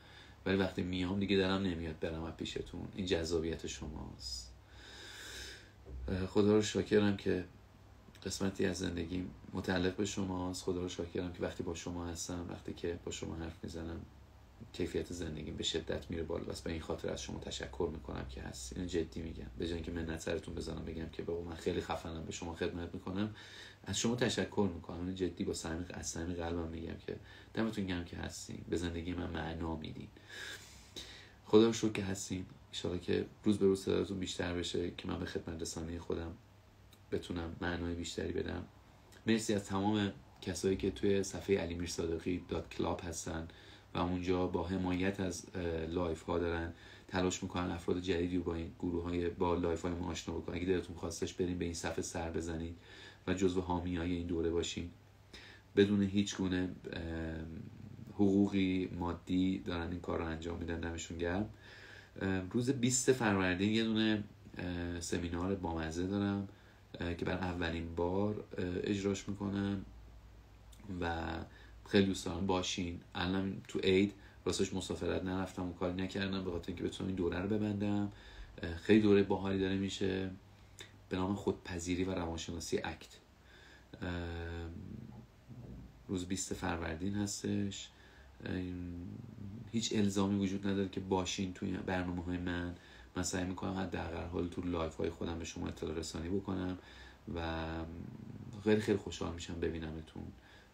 ولی وقتی میام دیگه دلم نمیاد برم از پیشتون. این جذابیت شماست. خدا رو شاکرم که قسمتی از زندگیم متعلق به شماست. خدا رو شاکرم که وقتی با شما هستم، وقتی که با شما حرف میزنم، کیفیت زندگیم به شدت میره بالا. بس به این خاطر از شما تشکر میکنم که هست. اینو جدی میگم، به جای اینکه منت سرتون بزنم بگم که بابا من خیلی خفنم به شما خدمت میکنم، از شما تشکر میکنم. اینو جدی با صمیم قلبم میگم که دمتون گرم که هستین، به زندگی من معنا میدین. خدا رو شکر که هستین. ان شاءالله که روز به روز صداتون بیشتر بشه که من به خدمت رسانی خودم بتونم معنای بیشتری بدم. مرسی از تمام کسایی که توی صفحه علیمیرصادقی.club هستن و اونجا با حمایت از لایف ها دارن تلاش میکنن افراد جدیدی رو با این گروه های با لایف های ما آشنا بکنن. اگه دلتون خواستش بریم به این صفحه سر بزنید و جزو حامی های این دوره باشین. بدون هیچ گونه حقوقی مادی دارن این کار رو انجام میدن، دمشون گرم. روز 20 فروردین یه دونه سمینار بامزه دارم که برای اولین بار اجراش میکنم و خیلی دوست دارم باشین. الان تو عید راستش مسافرت نرفتم و کاری نکردم به خاطر اینکه بتونم این دوره رو ببندم. خیلی دوره باحالی داره میشه به نام خودپذیری و روانشناسی اکت. روز 20 فروردین هستش. هیچ الزامی وجود نداره که باشین توی برنامه‌های من سعی میکنم حداقل حال تو لایف های خودم به شما اطلاع رسانی بکنم و خیلی خیلی خوشحال میشم ببینمتون.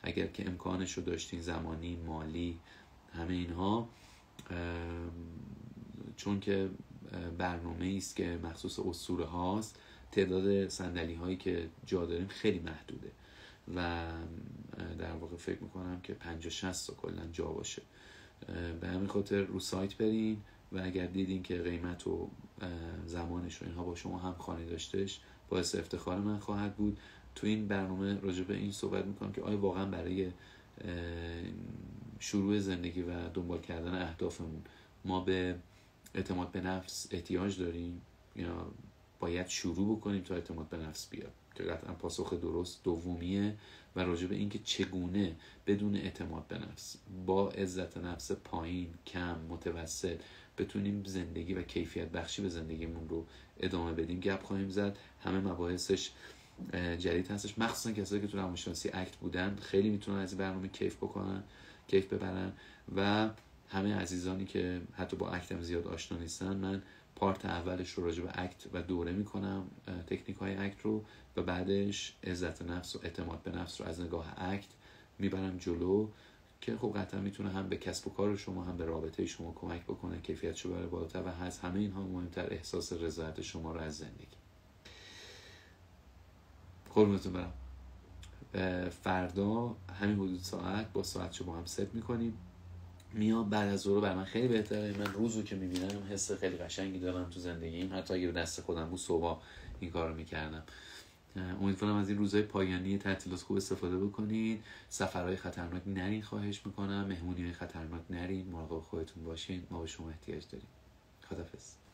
اگر که امکانش رو داشتین، زمانی، مالی، همه اینها، چون که برنامه ایست که مخصوص اسطوره هاست، تعداد صندلی هایی که جا داریم خیلی محدوده و در واقع فکر میکنم که 50-60 تا کلا جا باشه. به همین خاطر رو سایت برین و اگر دیدین که قیمت و زمانش و اینها با شما همخوانی داشتش، باعث افتخار من خواهد بود. تو این برنامه راجع به این صحبت میکنم که آیا واقعا برای شروع زندگی و دنبال کردن اهدافمون ما به اعتماد به نفس احتیاج داریم یا باید شروع بکنیم تا اعتماد به نفس بیاد، که قطعا پاسخ درست دومیه. و راجع به این که چگونه بدون اعتماد به نفس با عزت نفس پایین، کم، متوسط بتونیم زندگی و کیفیت بخشی به زندگیمون رو ادامه بدیم گپ خواهیم زد. همه مباحثش جدید هستش، مخصوصا کسایی که تو روانشناسی اکت بودن خیلی میتونن از این برنامه کیف ببرن و همه عزیزانی که حتی با اکتم زیاد آشنا نیستن، من پارت اولش رو راجع به اکت و دوره میکنم، تکنیک های اکت رو، و بعدش عزت نفس و اعتماد به نفس رو از نگاه اکت میبرم جلو که خب قطعا میتونه هم به کسب و کار شما هم به رابطه شما کمک بکنه، کیفیت شو بره بالاتر و از همه اینها مهمتر احساس رضایت شما رو از زندگی. قربونتون برم. فردا همین حدود ساعت با ساعت شما هم ست میکنیم، میام بعد از ظهر. برای من خیلی بهتره. من روزو که میبینم حس خیلی قشنگی دارم تو زندگیم، حتی اگه به دست خودم بود صبح این کار رو میکردم. امیدوارم از این روزهای پایانی تعطیلات خوب استفاده بکنید. سفرهای خطرناک نرین خواهش میکنم، مهمونی‌های خطرناک نرین، مراقب خودتون باشین. ما به شما احتیاج داریم. خداحافظ.